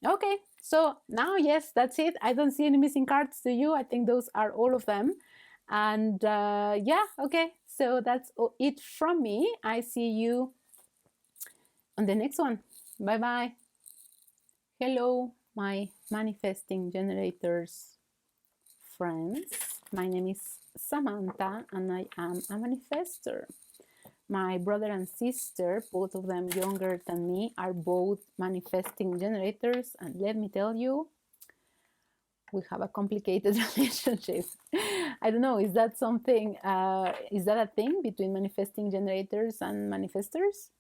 Okay, so now, yes, that's it. I don't see any missing cards to you. I think those are all of them. And yeah, okay, so that's it from me. I see you on the next one. Bye bye. Hello, my manifesting generators friends. My name is Samantha, and I am a manifestor. My brother and sister, both of them younger than me, are both manifesting generators, and let me tell you, we have a complicated relationship. I don't know, is that something, is that a thing between manifesting generators and manifestors?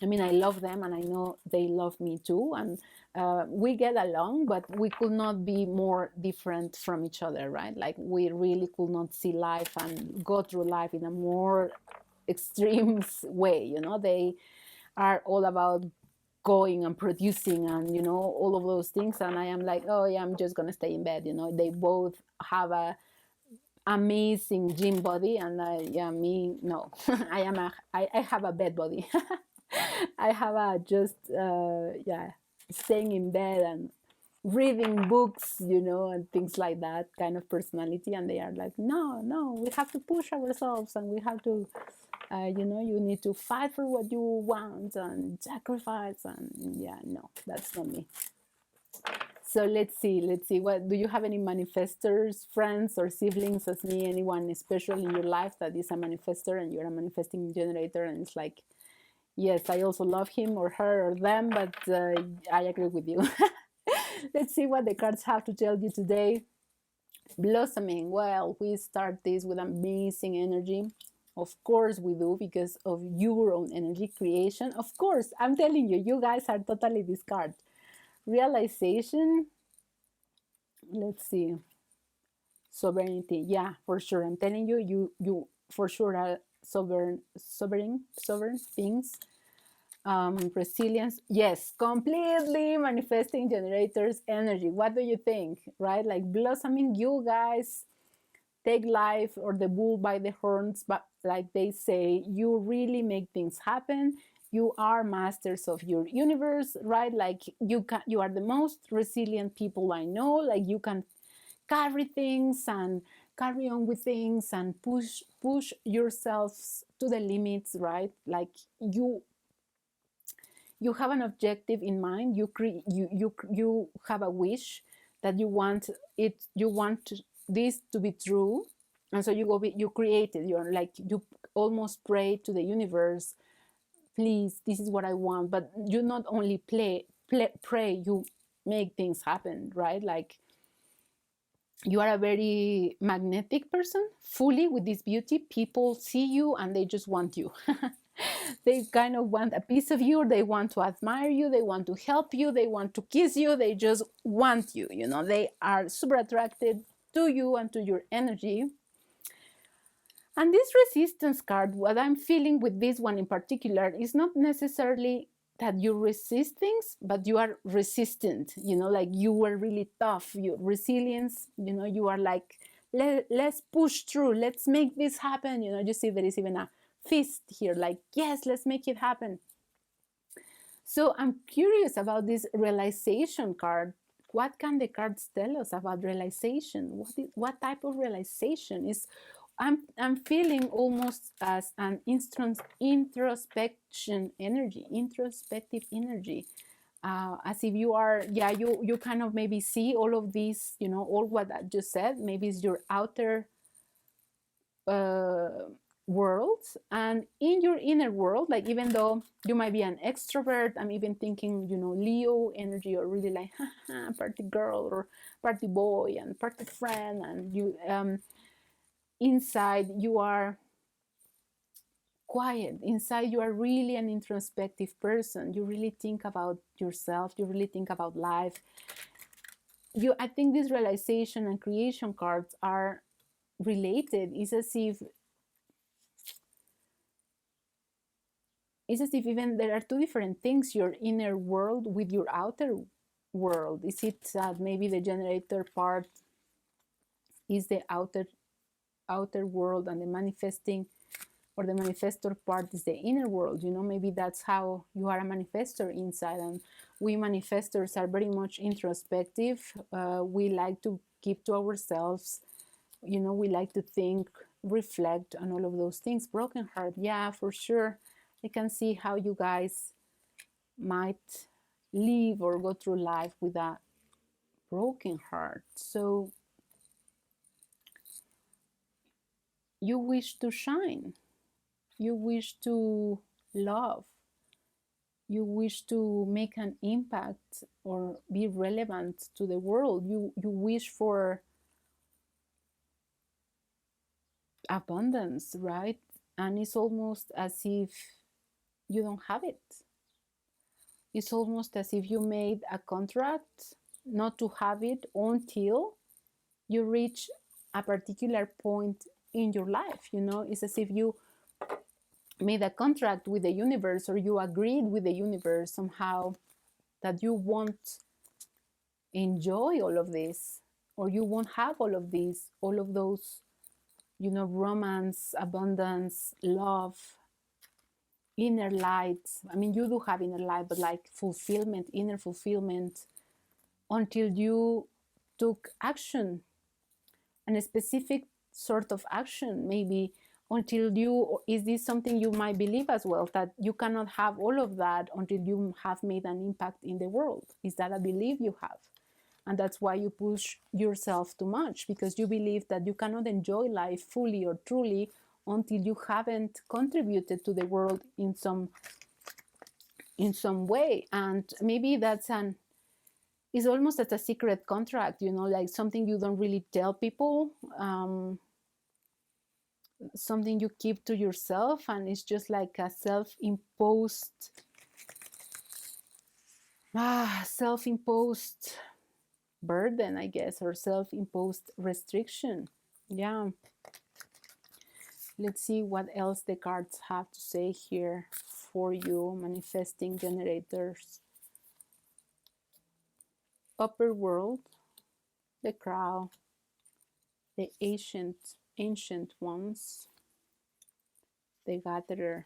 I mean, I love them, and I know they love me too, and we get along, but we could not be more different from each other, right? Like, we really could not see life and go through life in a more extreme way. They are all about going and producing and all of those things, and I am like, oh yeah, I'm just gonna stay in bed. They both have a amazing gym body, and me, no. I have a bed body. I have a just staying in bed and reading books, and things like that kind of personality. And they are like, no, we have to push ourselves, and we have to you need to fight for what you want and sacrifice. And no, that's not me. So let's see, what do you have? Any manifestors, friends or siblings as me? Anyone special in your life that is a manifestor, and you're a manifesting generator, and it's like, yes, I also love him or her or them, but I agree with you. Let's see what the cards have to tell you today. Blossoming. Well, we start this with amazing energy. Of course we do, because of your own energy creation. Of course, I'm telling you, you guys are totally this card. Realization. Let's see. Sovereignty. Yeah, for sure. I'm telling you, you for sure are sovereign things. Resilience. Yes, completely manifesting generators energy. What do you think? Right? Like blossoming, you guys take life or the bull by the horns, but like they say, you really make things happen. You are masters of your universe, right? Like you are the most resilient people I know. Like you can carry things and carry on with things and push yourselves to the limits, right? Like you have an objective in mind. You have a wish that you want this to be true, and so you create it. You're like, you almost pray to the universe, please, this is what I want. But you not only pray, you make things happen, right? Like you are a very magnetic person, fully with this beauty. People see you and they just want you. They kind of want a piece of you. They want to admire you. They want to help you. They want to kiss you. They just want you. You know, they are super attracted to you and to your energy. And this resistance card, what I'm feeling with this one in particular, is not necessarily that you resist things, but you are resistant. You know, like you were really tough. Your resilience, you know, you are like, let's push through. Let's make this happen. You know, you see there is even a fist here, like, yes, let's make it happen. So I'm curious about this realization card. What can the cards tell us about realization? What type of realization is? I'm feeling almost as an introspection energy, introspective energy, as if you are, yeah, you kind of maybe see all of these, you know, all what I just said. Maybe it's your outer uh, world, and in your inner world, like even though you might be an extrovert, I'm even thinking, you know, Leo energy, or really like party girl or party boy and party friend, and you inside you are quiet. Inside you are really an introspective person. You really think about yourself. You really think about life. I think this realization and creation cards are related. It's as if even there are two different things, your inner world with your outer world. Is it that maybe the generator part is the outer world, and the manifesting or the manifestor part is the inner world? You know, maybe that's how you are a manifestor inside. And we manifestors are very much introspective. We like to keep to ourselves. You know, we like to think, reflect on all of those things. Broken heart, yeah, for sure. I can see how you guys might live or go through life with a broken heart. So you wish to shine, you wish to love, you wish to make an impact or be relevant to the world. You wish for abundance, right? And it's almost as if you don't have it. It's almost as if you made a contract not to have it until you reach a particular point in your life. You know, it's as if you made a contract with the universe, or you agreed with the universe somehow that you won't enjoy all of this, or you won't have all of this, all of those, you know, romance, abundance, love, inner light. I mean, you do have inner light, but like fulfillment, inner fulfillment, until you took action, and a specific sort of action, maybe, until you, is this something you might believe as well, that you cannot have all of that until you have made an impact in the world? Is that a belief you have? And that's why you push yourself too much, because you believe that you cannot enjoy life fully or truly until you haven't contributed to the world in some way. And maybe that's an it's almost as a secret contract, you know, like something you don't really tell people, something you keep to yourself, and it's just like a self-imposed burden, I guess, or self-imposed restriction. Yeah. Let's see what else the cards have to say here for you, manifesting generators. Upper world, the crow, the ancient ones, the gatherer,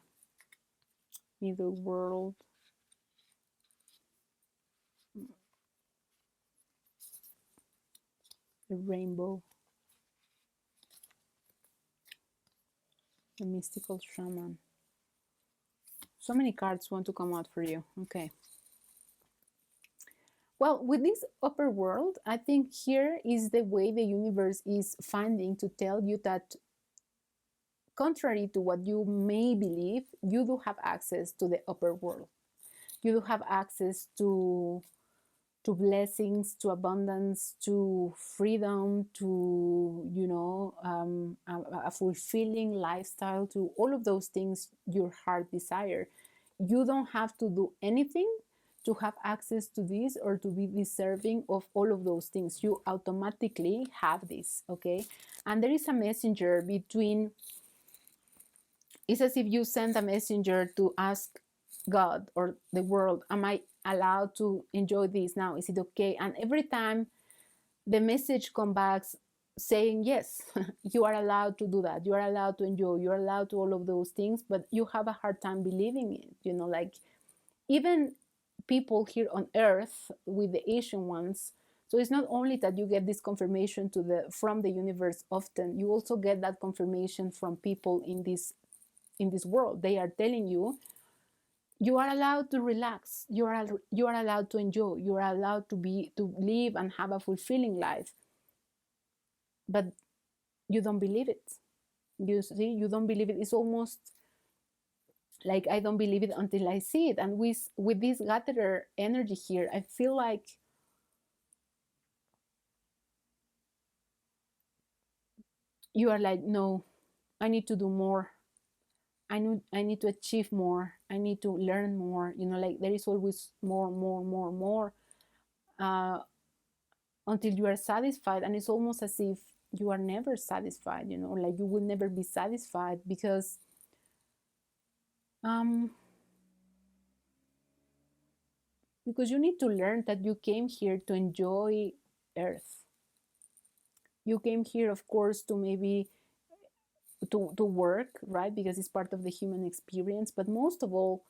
middle world, the rainbow, the mystical shaman. So many cards want to come out for you. Okay. Well, with this upper world, I think here is the way the universe is finding to tell you that, contrary to what you may believe, you do have access to the upper world. You do have access to blessings, to abundance, to freedom, to, you know, a fulfilling lifestyle, to all of those things your heart desire. You don't have to do anything to have access to this or to be deserving of all of those things. You automatically have this, okay? And there is a messenger between, it's as if you send a messenger to ask God or the world, am I allowed to enjoy this now? Is it okay? And every time the message comes back saying, yes, you are allowed to do that. You are allowed to enjoy. You are allowed to all of those things, but you have a hard time believing it. You know, like even people here on earth with the Asian ones. So it's not only that you get this confirmation from the universe often, you also get that confirmation from people in this world. They are telling you, you are allowed to relax, you are allowed to enjoy, you are allowed to live and have a fulfilling life, but you don't believe it. You see, you don't believe it. It's almost like, I don't believe it until I see it. And with this gatherer energy here, I feel like you are like, no, I need to do more. I need to achieve more. I need to learn more. You know, like there is always more, more, more, more, uh, until you are satisfied. And it's almost as if you are never satisfied. You know, like you will never be satisfied um, because you need to learn that you came here to enjoy Earth. You came here, of course, to maybe to work, right? Because it's part of the human experience. But most of all,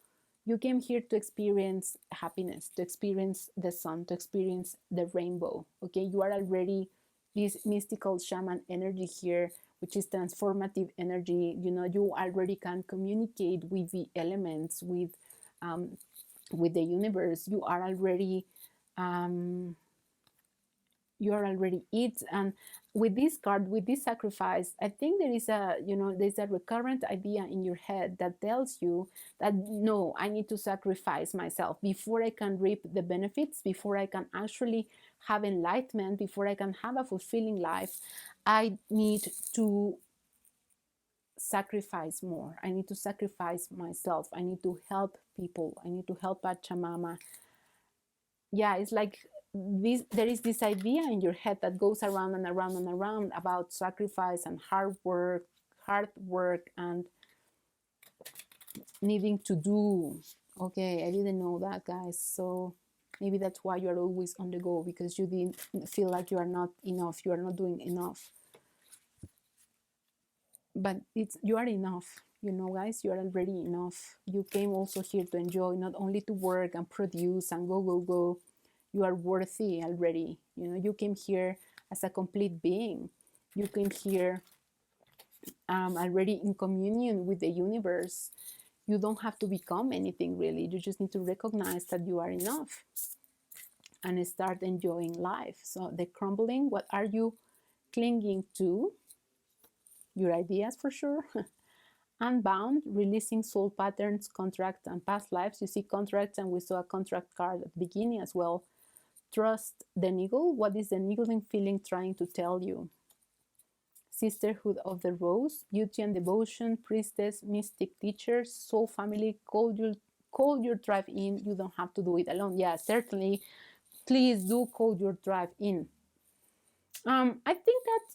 you came here to experience happiness, to experience the sun, to experience the rainbow. Okay, you are already this mystical shaman energy here, which is transformative energy. You know, you already can communicate with the elements, with the universe. You are already it. And with this card, with this sacrifice, I think there's a recurrent idea in your head that tells you that, no, I need to sacrifice myself before I can reap the benefits, before I can actually have enlightenment, before I can have a fulfilling life. I need to sacrifice more. I need to sacrifice myself. I need to help people. I need to help Pachamama. Yeah, it's like there is this idea in your head that goes around and around and around about sacrifice and hard work and needing to do. Okay, I didn't know that, guys. So maybe that's why you are always on the go, because you didn't feel like you are not enough, you are not doing enough. But you are enough, you know, guys. You are already enough. You came also here to enjoy, not only to work and produce and go. You are worthy already. You know, you came here as a complete being. You came here already in communion with the universe. You don't have to become anything, really. You just need to recognize that you are enough and start enjoying life. So the crumbling, what are you clinging to? Your ideas, for sure. Unbound, releasing soul patterns, contracts, and past lives. You see contracts, and we saw a contract card at the beginning as well. trust the niggle. What is the niggling feeling trying to tell you? Sisterhood of the Rose, beauty and devotion, priestess, mystic teachers, soul family, call your tribe in. You don't have to do it alone. Yeah, certainly. Please do call your tribe in. I think that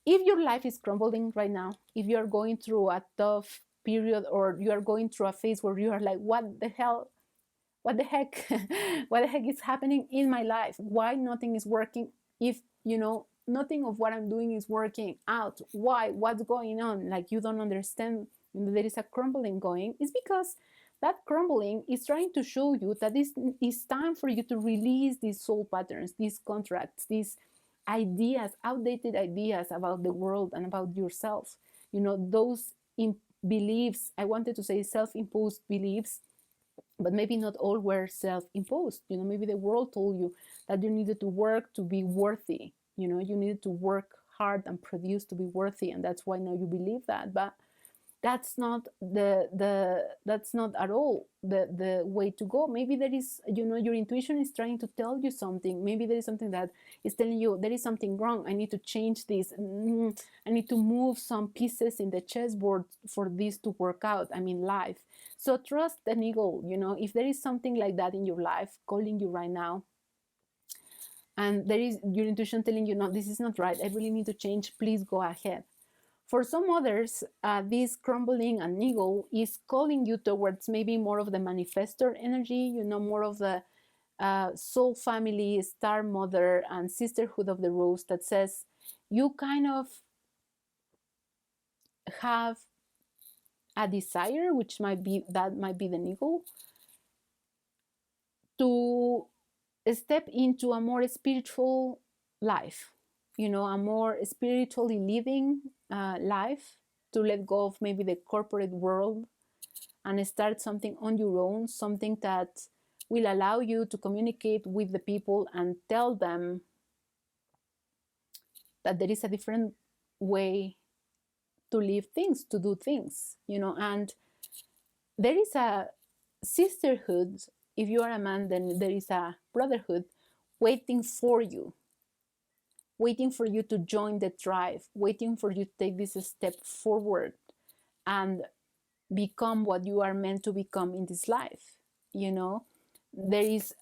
if your life is crumbling right now, if you're going through a tough period, or you are going through a phase where you are like, what the hell, what the heck, what the heck is happening in my life? Why nothing is working? If nothing of what I'm doing is working out, why? What's going on? Like, you don't understand, there is a crumbling going. It's because that crumbling is trying to show you that it's time for you to release these soul patterns, these contracts, these ideas, outdated ideas about the world and about yourself. Those beliefs, I wanted to say self-imposed beliefs, but maybe not all were self-imposed. Maybe the world told you that you needed to work to be worthy. You needed to work hard and produce to be worthy, and that's why now you believe that. But that's not that's not at all the way to go. Maybe there is, your intuition is trying to tell you something. Maybe there is something that is telling you there is something wrong. I need to change this. I need to move some pieces in the chessboard for this to work out. Life. So trust the eagle. If there is something like that in your life calling you right now, and there is your intuition telling you, no, this is not right, I really need to change, please go ahead. For some others, this crumbling and niggle is calling you towards maybe more of the manifestor energy, more of the soul family, star mother, and sisterhood of the rose, that says you kind of have a desire, which might be the niggle, to step into a more spiritual life, a more spiritually living life, to let go of maybe the corporate world and start something on your own, something that will allow you to communicate with the people and tell them that there is a different way to live things, to do things, and there is a sisterhood. If you are a man, then there is a brotherhood waiting for you to join the tribe, waiting for you to take this step forward and become what you are meant to become in this life. There is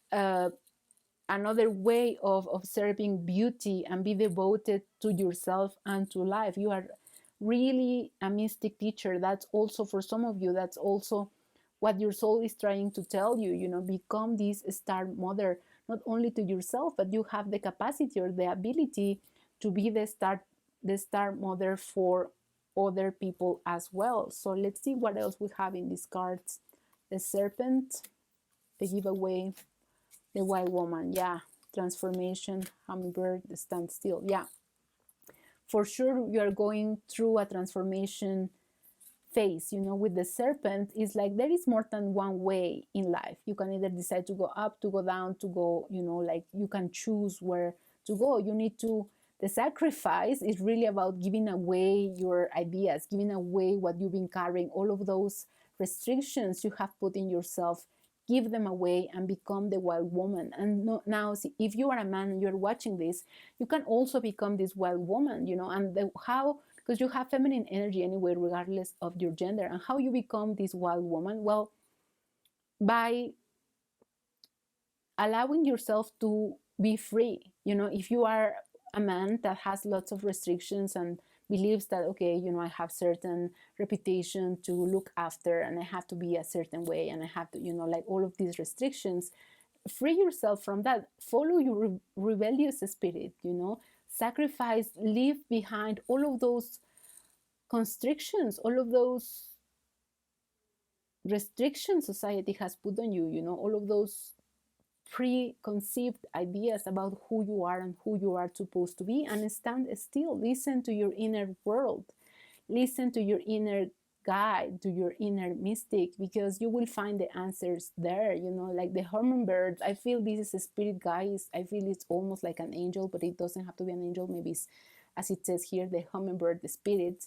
another way of observing beauty and be devoted to yourself and to life. You are really a mystic teacher. That's also, for some of you, that's also what your soul is trying to tell you. Become this star mother, not only to yourself, but you have the capacity or the ability to be the star mother for other people as well. So let's see what else we have in these cards. The serpent, the giveaway, the white woman, yeah, transformation, hummingbird, the stand still, yeah. For sure, you are going through a transformation phase. With the serpent, it's like there is more than one way in life. You can either decide to go up, to go down, to go, like you can choose where to go. The sacrifice is really about giving away your ideas, giving away what you've been carrying, all of those restrictions you have put in yourself. Give them away and become the wild woman. And now, see, if you are a man and you're watching this, you can also become this wild woman, and how, because you have feminine energy anyway, regardless of your gender. And how you become this wild woman? Well, by allowing yourself to be free. If you are a man that has lots of restrictions and believes that, okay, I have certain reputation to look after, and I have to be a certain way, and I have to, like all of these restrictions, free yourself from that. Follow your rebellious spirit, sacrifice, leave behind all of those constrictions, all of those restrictions society has put on you, all of those preconceived ideas about who you are and who you are supposed to be, and stand still. Listen to your inner world, listen to your inner guide, to your inner mystic, because you will find the answers there. Like the hummingbird, I feel this is a spirit guide. I feel it's almost like an angel, but it doesn't have to be an angel. Maybe it's, as it says here, the hummingbird, the spirit.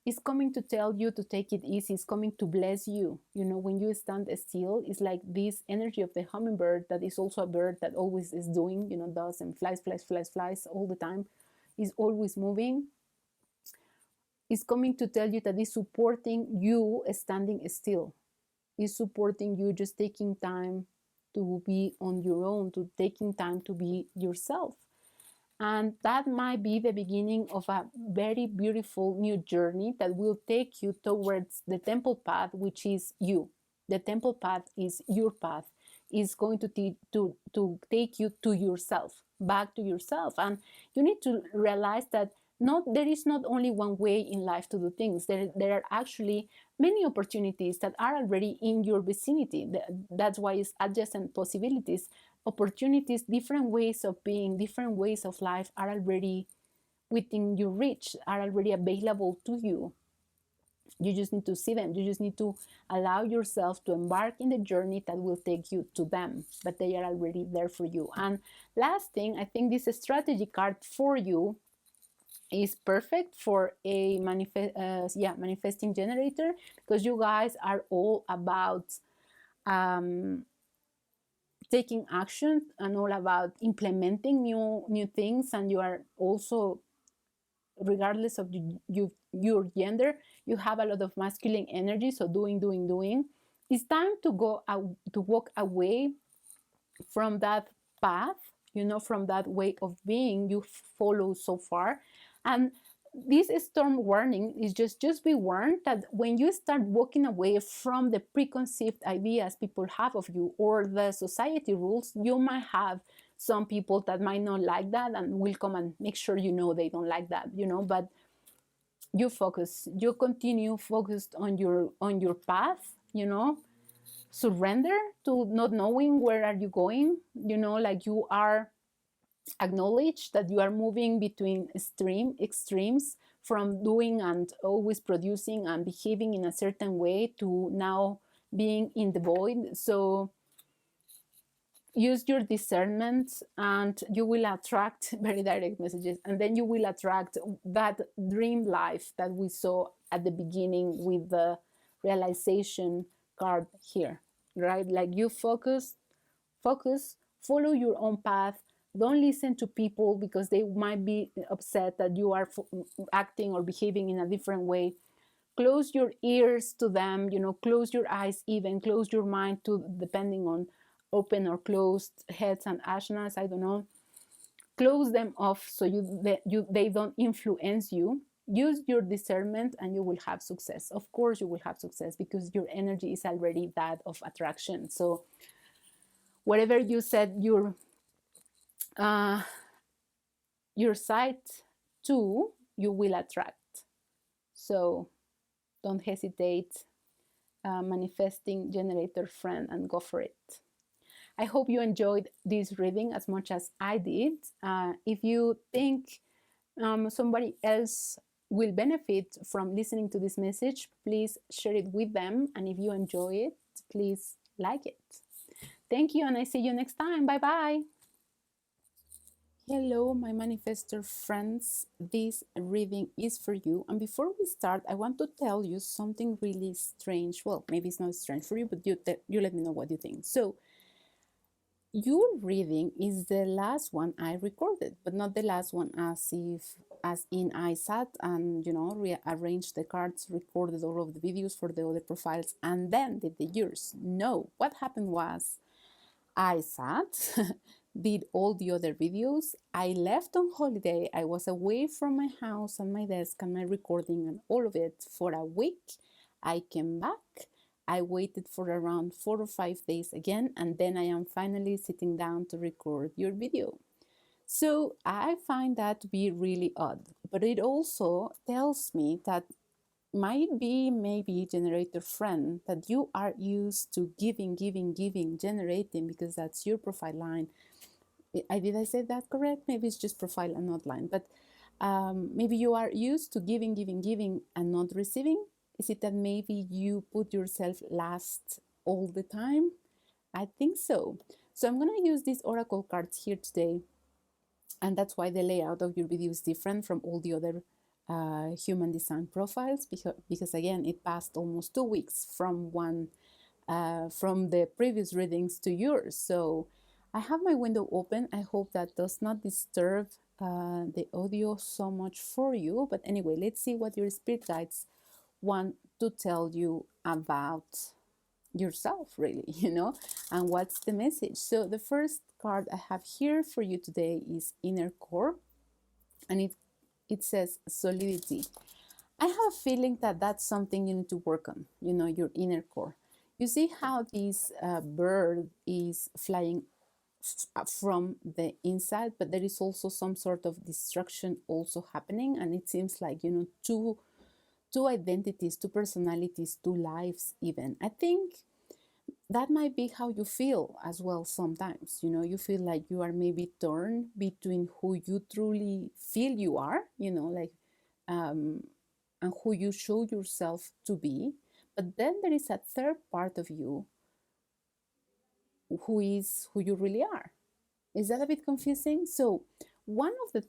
It's coming to tell you to take it easy. It's coming to bless you. You know, when you stand still, it's like this energy of the hummingbird that is also a bird that always is doing, you know, does and flies all the time, is always moving. It's coming to tell you that it's supporting you standing still. It's supporting you just taking time to be on your own, to taking time to be yourself. And that might be the beginning of a very beautiful new journey that will take you towards the temple path, which is you. The temple path is your path. Is going to take you to yourself, back to yourself. And you need to realize that there is not only one way in life to do things. There are actually many opportunities that are already in your vicinity. That's why it's adjacent possibilities. Opportunities, different ways of being, different ways of life are already within your reach, are already available to you. You just need to see them. You just need to allow yourself to embark in the journey that will take you to them, but they are already there for you. And last thing, I think this strategy card for you is perfect for a manifesting generator, because you guys are all about taking action and all about implementing new things, and you are also, regardless of your gender, you have a lot of masculine energy, so doing. It's time to go out, to walk away from that path, you know, from that way of being you follow so far. And this storm warning is just be warned that when you start walking away from the preconceived ideas people have of you or the society rules, you might have some people that might not like that and will come and make sure you know they don't like that, you know. But you continue focused on your path, you know. Surrender to not knowing where are you going, you know, like you are, acknowledge that you are moving between extremes, from doing and always producing and behaving in a certain way to now being in the void. So use your discernment and you will attract very direct messages, and then you will attract that dream life that we saw at the beginning with the realization card here, right? Like you focus, follow your own path. Don't listen to people because they might be upset that you are acting or behaving in a different way. Close your ears to them, you know, close your eyes, even close your mind to, depending on open or closed heads and ashnas, I don't know. Close them off so they don't influence you. Use your discernment and you will have success. Of course you will have success because your energy is already that of attraction. So whatever you set your sight to, you will attract. So don't hesitate, manifesting generator friend, and go for it. I hope you enjoyed this reading as much as I did. If you think somebody else will benefit from listening to this message, please share it with them. And if you enjoy it, please like it. Thank you, and I see you next time. Bye-bye. Hello, my manifestor friends. This reading is for you. And before we start, I want to tell you something really strange. Well, maybe it's not strange for you, but you let me know what you think. So, your reading is the last one I recorded, but not the last one as in I sat and, you know, rearranged the cards, recorded all of the videos for the other profiles, and then did the yours. No, what happened was I sat, did all the other videos. I left on holiday. I was away from my house and my desk and my recording and all of it for a week. I came back. I waited for around 4 or 5 days again, and then I am finally sitting down to record your video. So I find that to be really odd, but it also tells me that might be maybe generator friend, that you are used to giving, generating, because that's your profile line. Did I say that correct? Maybe it's just profile and not line, but maybe you are used to giving and not receiving. Is it that maybe you put yourself last all the time? I think so. So I'm going to use these oracle cards here today, and that's why the layout of your video is different from all the other human design profiles, because again, it passed almost 2 weeks from the previous readings to yours. So I have my window open. I hope that does not disturb the audio so much for you. But anyway, let's see what your spirit guides want to tell you about yourself, really, and what's the message. So the first card I have here for you today is Inner Core, and it says solidity. I have a feeling that that's something you need to work on, your inner core. You see how this bird is flying from the inside, but there is also some sort of destruction also happening. And it seems like, two identities, two personalities, two lives even. I think that might be how you feel as well sometimes. You feel like you are maybe torn between who you truly feel you are, like um, and who you show yourself to be. But then there is a third part of you who is who you really are. Is that a bit confusing? So, one of the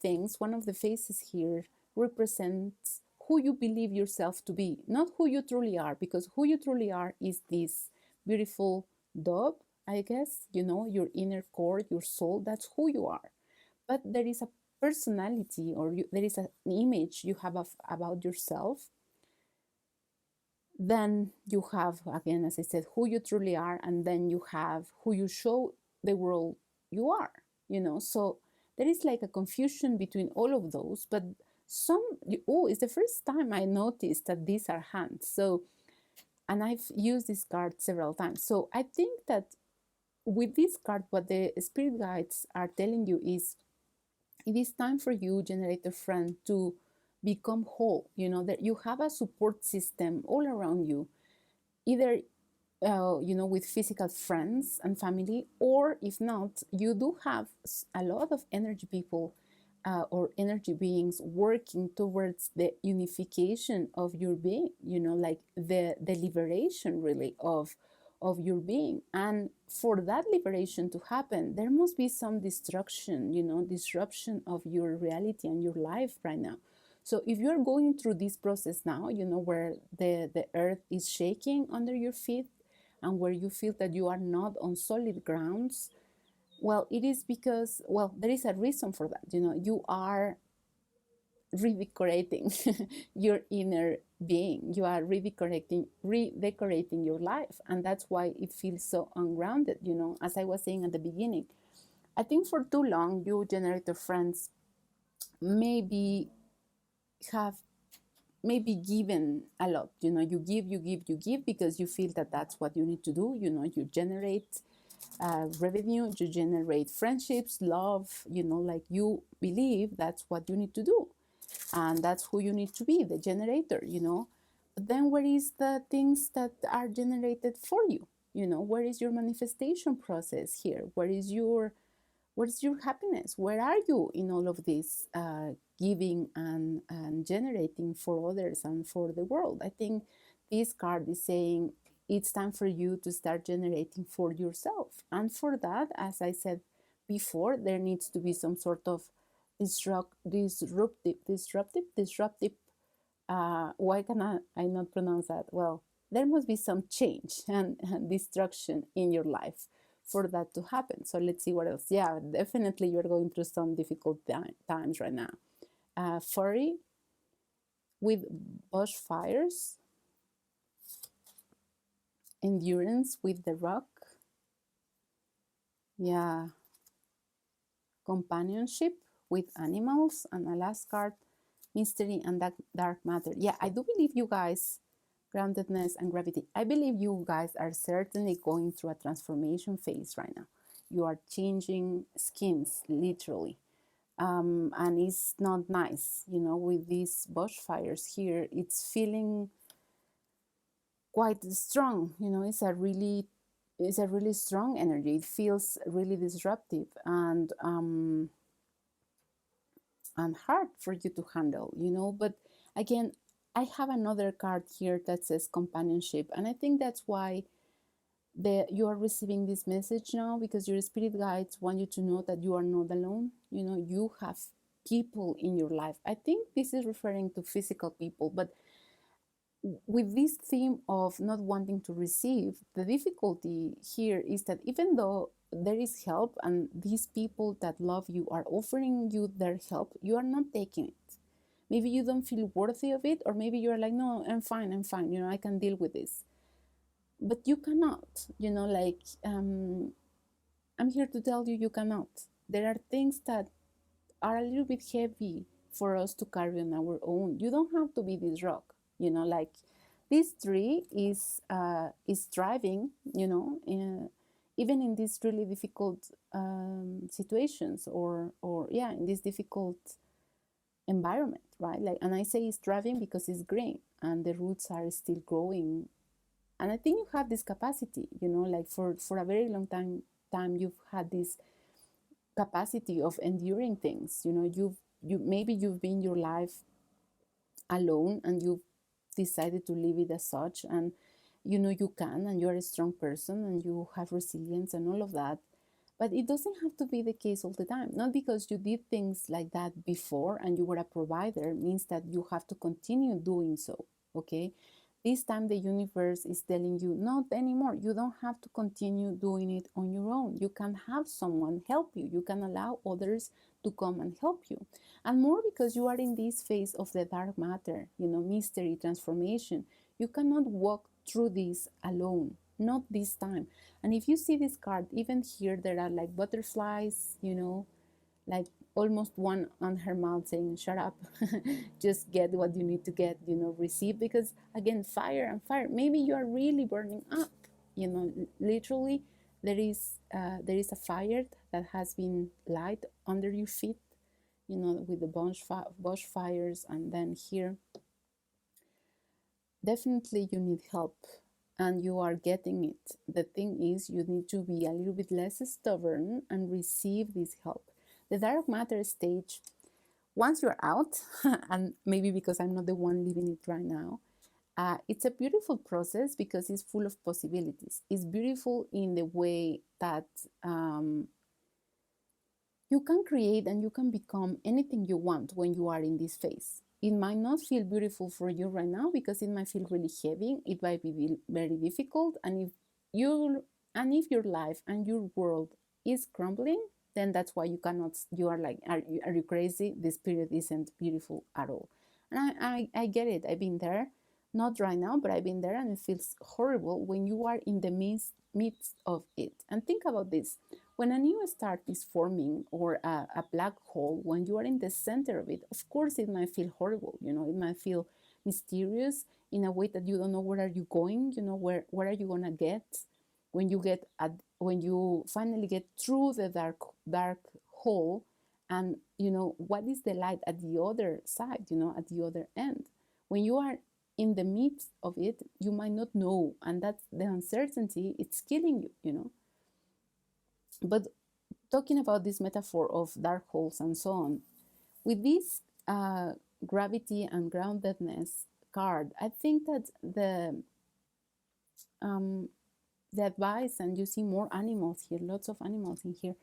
faces here represents who you believe yourself to be, not who you truly are, because who you truly are is this beautiful dove, I guess, your inner core, your soul, that's who you are. But there is a personality, or there is an image you have about yourself. Then you have, again, as I said, who you truly are, and then you have who you show the world you are, So there is like a confusion between all of those, but it's the first time I noticed that these are hands. So, and I've used this card several times. So I think that with this card, what the spirit guides are telling you is it is time for you, generator friend, to become whole. That you have a support system all around you, either with physical friends and family, or if not, you do have a lot of energy people or energy beings working towards the unification of your being, like the liberation really of your being. And for that liberation to happen, there must be some destruction, disruption of your reality and your life right now. So if you're going through this process now, where the earth is shaking under your feet, and where you feel that you are not on solid grounds, well, it is because, there is a reason for that. You are redecorating your inner being. You are redecorating your life. And that's why it feels so ungrounded, as I was saying at the beginning. I think for too long, you generator friends maybe have given a lot. You give because you feel that that's what you need to do. You generate revenue, you generate friendships, love, like you believe that's what you need to do, and that's who you need to be, the generator. But then where is the things that are generated for you? Where is your manifestation process here? Where's your happiness? Where are you in all of this giving and generating for others and for the world? I think this card is saying it's time for you to start generating for yourself. And for that, as I said before, there needs to be some sort of disruptive, why can I not pronounce that? Well, there must be some change and destruction in your life for that to happen. So let's see what else. Yeah, definitely you're going through some difficult times right now. Furry with bushfires, endurance with the rock. Yeah, companionship with animals, and a last card, mystery and dark matter. Yeah, I do believe you guys, groundedness and gravity, I believe you guys are certainly going through a transformation phase right now. You are changing skins, literally. And it's not nice, with these bushfires here. It's feeling quite strong, it's a really strong energy. It feels really disruptive and hard for you to handle, But again, I have another card here that says companionship, and I think that's why you are receiving this message now, because your spirit guides want you to know that you are not alone. You have people in your life. I think this is referring to physical people, but with this theme of not wanting to receive, the difficulty here is that even though there is help and these people that love you are offering you their help, you are not taking it. Maybe you don't feel worthy of it, or maybe you're like, no, I'm fine, I can deal with this. But you cannot, I'm here to tell you, you cannot. There are things that are a little bit heavy for us to carry on our own. You don't have to be this rock, like this tree is thriving, even in these really difficult situations, or yeah, in this difficult environment, right? Like, and I say it's thriving because it's green and the roots are still growing. And I think you have this capacity, like for a very long time you've had this capacity of enduring things. You maybe you've been your life alone and you've decided to live it as such, and you can, and you're a strong person and you have resilience and all of that. But it doesn't have to be the case all the time. Not because you did things like that before and you were a provider means that you have to continue doing so. Okay, this time the universe is telling you not anymore. You don't have to continue doing it on your own. You can have someone help you. You can allow others to come and help you. And more because you are in this phase of the dark matter, mystery, transformation. You cannot walk through this alone, not this time. And if you see this card, even here, there are like butterflies, like almost one on her mouth saying, shut up, just get what you need to get, receive. Because again, fire and fire, maybe you are really burning up, literally there is a fire that has been light under your feet, with the bush fires. And then here, definitely you need help and you are getting it. The thing is, you need to be a little bit less stubborn and receive this help. The dark matter stage, once you're out, and maybe because I'm not the one living it right now, it's a beautiful process because it's full of possibilities. It's beautiful in the way that you can create and you can become anything you want when you are in this phase. It might not feel beautiful for you right now because it might feel really heavy. It might be very difficult. And if your life and your world is crumbling, then that's why you are like, are you crazy? This period isn't beautiful at all. And I get it. I've been there, not right now, but I've been there, and it feels horrible when you are in the midst of it. And think about this. When a new star is forming, or a black hole, when you are in the center of it, of course it might feel horrible. It might feel mysterious in a way that you don't know where are you going. Where are you gonna get when you finally get through the dark hole, and what is the light at the other side, at the other end. When you are in the midst of it, you might not know, and that's the uncertainty. It's killing you. But talking about this metaphor of dark holes and so on, with this gravity and groundedness card, I think that the advice, and you see more animals here, lots of animals in here,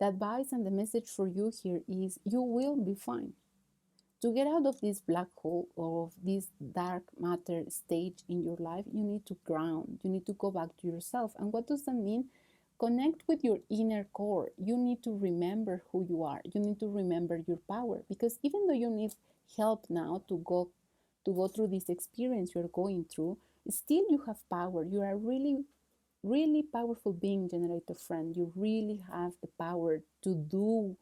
the advice and the message for you here is you will be fine. To get out of this black hole, of this dark matter stage in your life, you need to ground. You need to go back to yourself. And what does that mean? Connect with your inner core. You need to remember who you are. You need to remember your power. Because even though you need help now to go through this experience you're going through, still you have power. You are a really, really powerful being, generator friend. You really have the power to do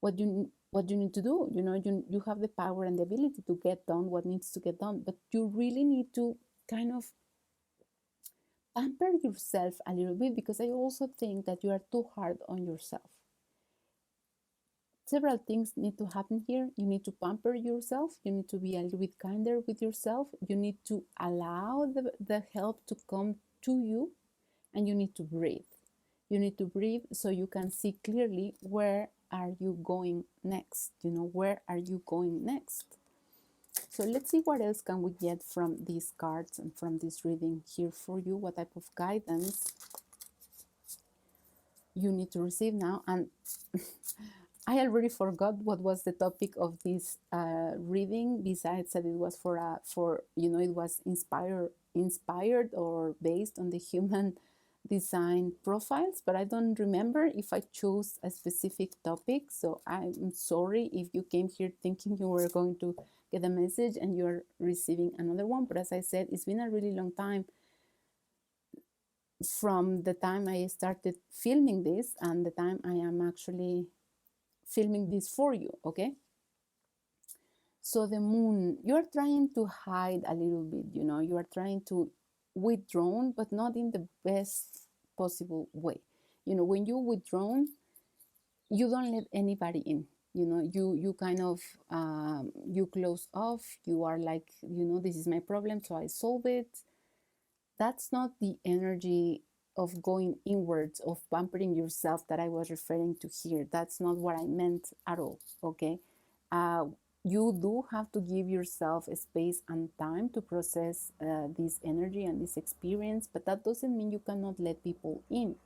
what you need to do. You have the power and the ability to get done what needs to get done, but you really need to kind of pamper yourself a little bit, because I also think that you are too hard on yourself. Several things need to happen here. You need to pamper yourself. You need to be a little bit kinder with yourself. You need to allow the help to come to you, and you need to breathe. You need to breathe so you can see clearly where are you going next. Where are you going next? So let's see what else can we get from these cards and from this reading here for you. What type of guidance you need to receive now. And I already forgot what was the topic of this reading. Besides that, it was for it was inspired or based on the human design profiles, but I don't remember if I chose a specific topic. So I'm sorry if you came here thinking you were going to get a message and you're receiving another one. But as I said, it's been a really long time from the time I started filming this and the time I am actually filming this for you, okay? So the moon, you're trying to hide a little bit, you are trying to withdraw, but not in the best possible way. When you withdraw, you don't let anybody in. You kind of you close off. You are like, this is my problem, so I solve it. That's not the energy of going inwards, of pampering yourself that I was referring to here. That's not what I meant at all, okay? Uh, you do have to give yourself a space and time to process this energy and this experience, but that doesn't mean you cannot let people in.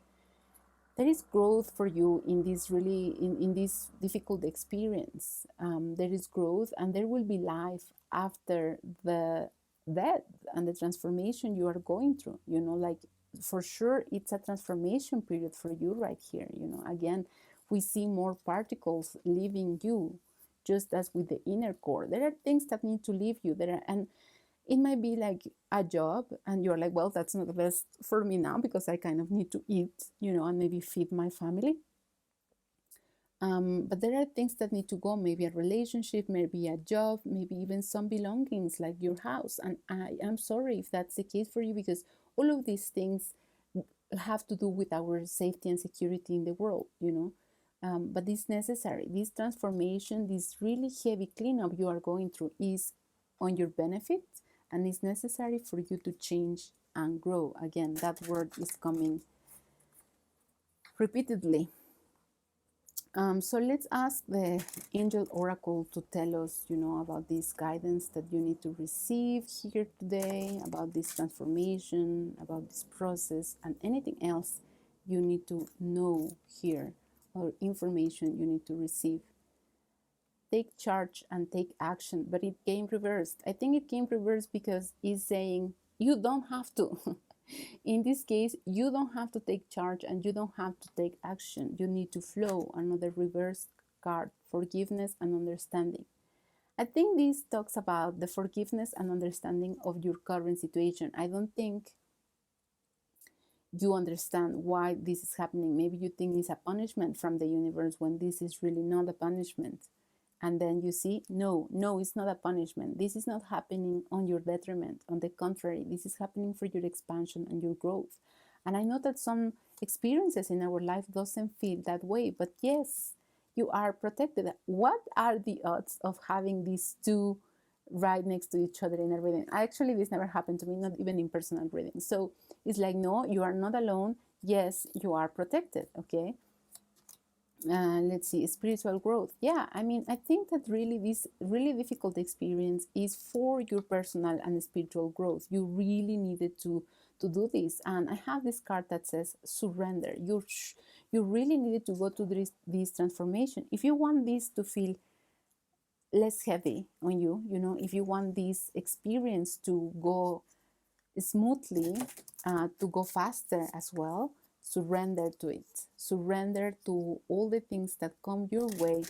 There is growth for you in this really in this difficult experience. There is growth, and there will be life after the death and the transformation you are going through. Like, for sure it's a transformation period for you right here. Again, we see more particles leaving you, just as with the inner core. There are things that need to leave you. And it might be like a job, and you're like, well, that's not the best for me now because I kind of need to eat, and maybe feed my family. But there are things that need to go, maybe a relationship, maybe a job, maybe even some belongings like your house. And I am sorry if that's the case for you, because all of these things have to do with our safety and security in the world, but it's necessary. This transformation, this really heavy cleanup you are going through is on your benefit, and it's necessary for you to change and grow. Again, that word is coming repeatedly. So let's ask the angel oracle to tell us, about this guidance that you need to receive here today, about this transformation, about this process, and anything else you need to know here, or information you need to receive. Take charge and take action, but it came reversed. I think it came reversed because it's saying you don't have to. In this case, you don't have to take charge and you don't have to take action. You need to flow. Another reverse card, forgiveness and understanding. I think this talks about the forgiveness and understanding of your current situation. I don't think you understand why this is happening. Maybe you think it's a punishment from the universe when this is really not a punishment. And then you see, no, it's not a punishment. This is not happening on your detriment. On the contrary, this is happening for your expansion and your growth. And I know that some experiences in our life doesn't feel that way, but yes, you are protected. What are the odds of having these two right next to each other in a reading? Actually, this never happened to me, not even in personal readings. So it's like, no, you are not alone. Yes, you are protected, okay? Let's see, spiritual growth. Yeah, I think that really this really difficult experience is for your personal and spiritual growth. You really needed to do this. And I have this card that says surrender. You really needed to go to this transformation. If you want this to feel less heavy on you, if you want this experience to go smoothly, to go faster as well, surrender to it. Surrender to all the things that come your way,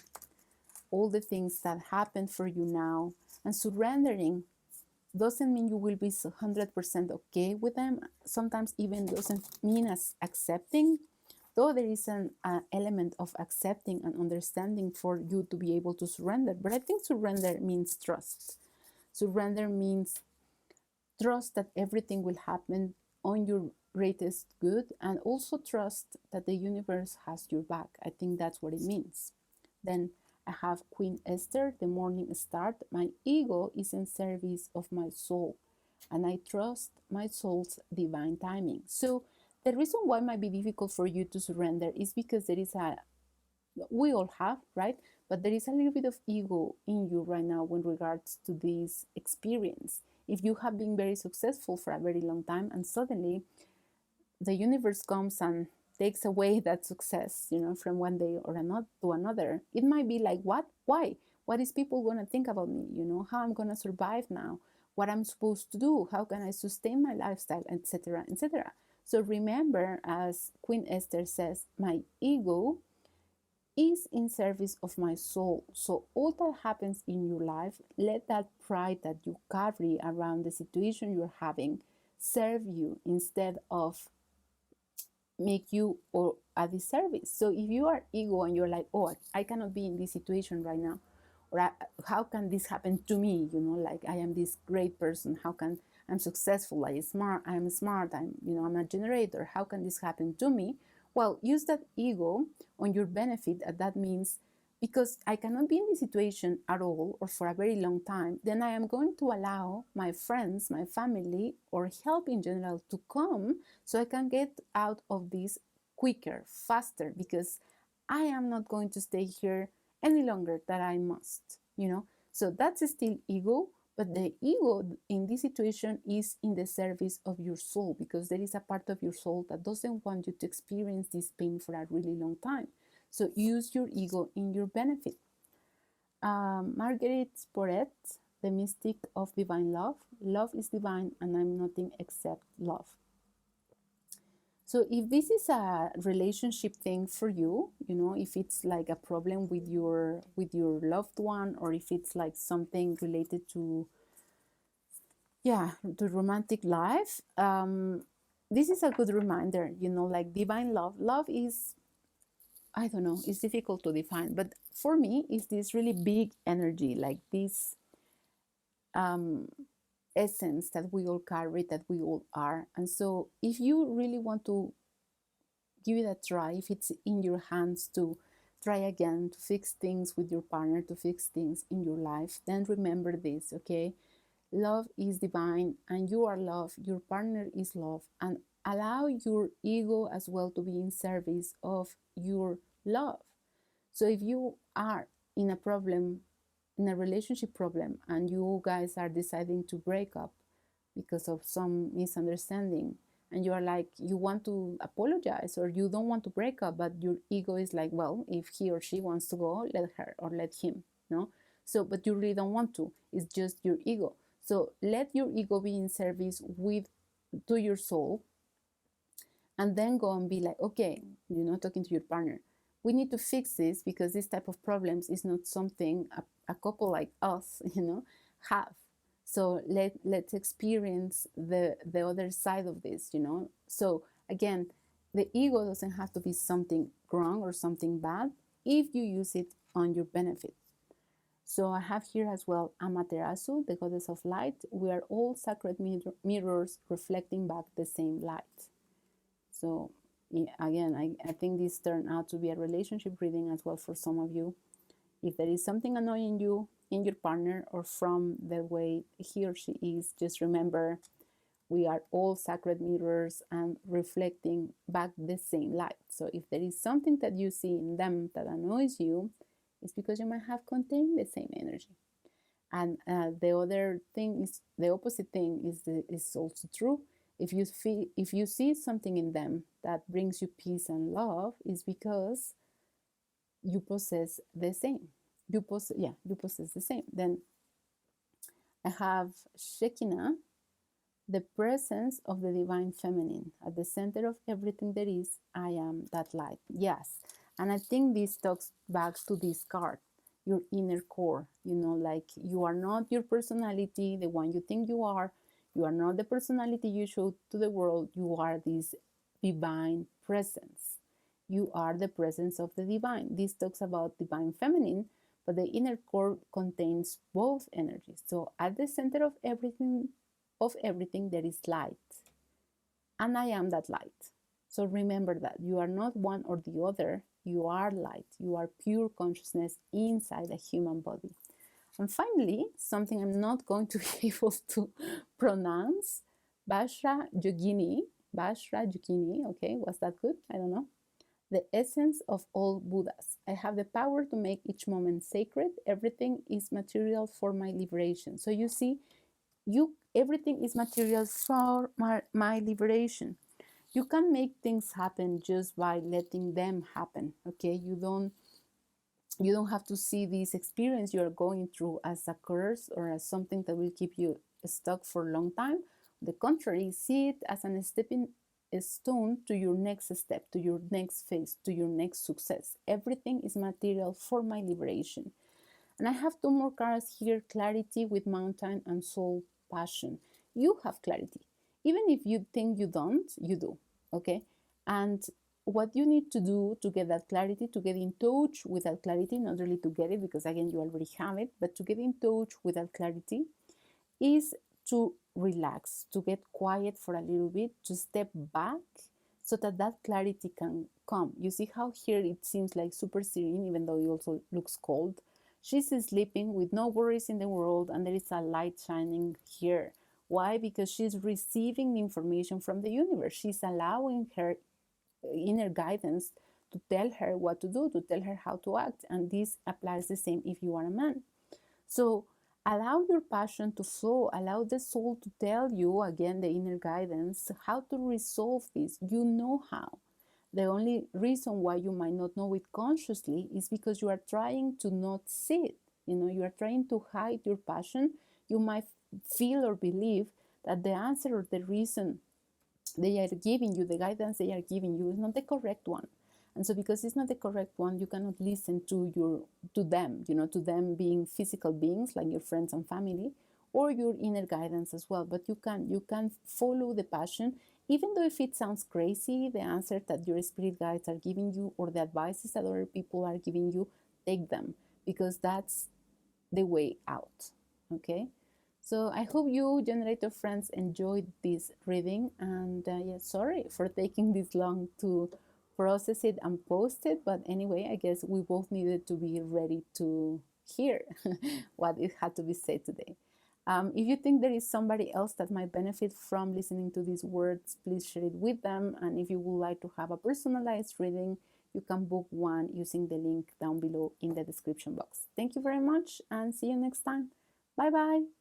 all the things that happen for you now. And surrendering doesn't mean you will be 100% okay with them. Sometimes even doesn't mean as accepting, though there is an element of accepting and understanding for you to be able to surrender. But I think surrender means trust. Surrender means trust that everything will happen on your greatest good, and also trust that the universe has your back. I think that's what it means. Then I have Queen Esther, the morning start. My ego is in service of my soul, and I trust my soul's divine timing. So the reason why it might be difficult for you to surrender is because we all have, right? But there is a little bit of ego in you right now in regards to this experience. If you have been very successful for a very long time and suddenly the universe comes and takes away that success, from one day or another to another. It might be like, what? Why? What is people going to think about me? How I'm going to survive now? What I'm supposed to do? How can I sustain my lifestyle, etc., etc. So remember, as Queen Esther says, my ego is in service of my soul. So all that happens in your life, let that pride that you carry around the situation you're having serve you instead of make you or a disservice. So if you are ego and you're like, oh, I cannot be in this situation right now, or how can this happen to me? Like I am this great person. How can I'm successful? I'm smart. I'm a generator. How can this happen to me? Well, use that ego on your benefit. And that means because I cannot be in this situation at all or for a very long time, then I am going to allow my friends, my family, or help in general to come so I can get out of this quicker, faster, because I am not going to stay here any longer than I must. So that's still ego, but the ego in this situation is in the service of your soul, because there is a part of your soul that doesn't want you to experience this pain for a really long time. So use your ego in your benefit. Marguerite Porete, the mystic of divine love. Love is divine and I'm nothing except love. So if this is a relationship thing for you, if it's like a problem with your loved one, or if it's like something related to romantic life, this is a good reminder, like divine love. Love is, I don't know, it's difficult to define, but for me, it's this really big energy, like this essence that we all carry, that we all are. And so if you really want to give it a try, if it's in your hands to try again to fix things with your partner, to fix things in your life, then remember this, okay? Love is divine and you are love, your partner is love, and allow your ego as well to be in service of your love. So if you are in a problem, in a relationship problem, and you guys are deciding to break up because of some misunderstanding, and you are like, you want to apologize or you don't want to break up, but your ego is like, well, if he or she wants to go, let her or let him, no? So, but you really don't want to, it's just your ego. So let your ego be in service to your soul, and then go and be like, okay, talking to your partner, we need to fix this because this type of problems is not something a couple like us, have. So let's experience the other side of this, So again, the ego doesn't have to be something wrong or something bad if you use it on your benefit. So I have here as well Amaterasu, the goddess of light. We are all sacred mirrors reflecting back the same light. So again, I think this turned out to be a relationship reading as well for some of you. If there is something annoying you in your partner or from the way he or she is, just remember we are all sacred mirrors and reflecting back the same light. So if there is something that you see in them that annoys you, it's because you might have contained the same energy. And the other thing is, the opposite thing is also true. If you see something in them that brings you peace and love, is because you possess the same. You possess the same. Then I have Shekinah, the presence of the divine feminine. At the center of everything there is, I am that light. Yes. And I think this talks back to this card, your inner core. Like you are not your personality, the one you think you are. You are not the personality you show to the world. You are this divine presence. You are the presence of the divine. This talks about divine feminine, but the inner core contains both energies. So at the center of everything there is light. And I am that light. So remember that you are not one or the other. You are light. You are pure consciousness inside a human body. And finally, something I'm not going to be able to pronounce, Vajra Yogini. Okay, was that good? I don't know. The essence of all Buddhas. I have the power to make each moment sacred. Everything is material for my liberation. So you see, everything is material for my liberation. You can make things happen just by letting them happen. Okay, you don't have to see this experience you're going through as a curse or as something that will keep you stuck for a long time. On the contrary, see it as a stepping stone to your next step, to your next phase, to your next success. Everything is material for my liberation. And I have two more cards here: clarity with mountain and soul passion. You have clarity. Even if you think you don't, you do. Okay? And what you need to do to get that clarity, to get in touch with that clarity, not really to get it because again you already have it, but to get in touch with that clarity is to relax, to get quiet for a little bit, to step back so that that clarity can come. You see how here it seems like super serene, even though it also looks cold. She's sleeping with no worries in the world, and there is a light shining here. Why? Because she's receiving the information from the universe. She's allowing her inner guidance to tell her what to do, to tell her how to act. And this applies the same if you are a man. So allow your passion to flow, allow the soul to tell you, again, the inner guidance, how to resolve this. You know how. The only reason why you might not know it consciously is because you are trying to not see it. You are trying to hide your passion. You might feel or believe that the answer or the reason they are giving you, the guidance they are giving you, is not the correct one. And so because it's not the correct one, you cannot listen to them, to them being physical beings like your friends and family, or your inner guidance as well. But you can follow the passion, even though if it sounds crazy, the answer that your spirit guides are giving you or the advices that other people are giving you, take them, because that's the way out. Okay. So I hope you, generator friends, enjoyed this reading. And yeah, sorry for taking this long to process it and post it. But anyway, I guess we both needed to be ready to hear what it had to be said today. If you think there is somebody else that might benefit from listening to these words, please share it with them. And if you would like to have a personalized reading, you can book one using the link down below in the description box. Thank you very much and see you next time. Bye bye.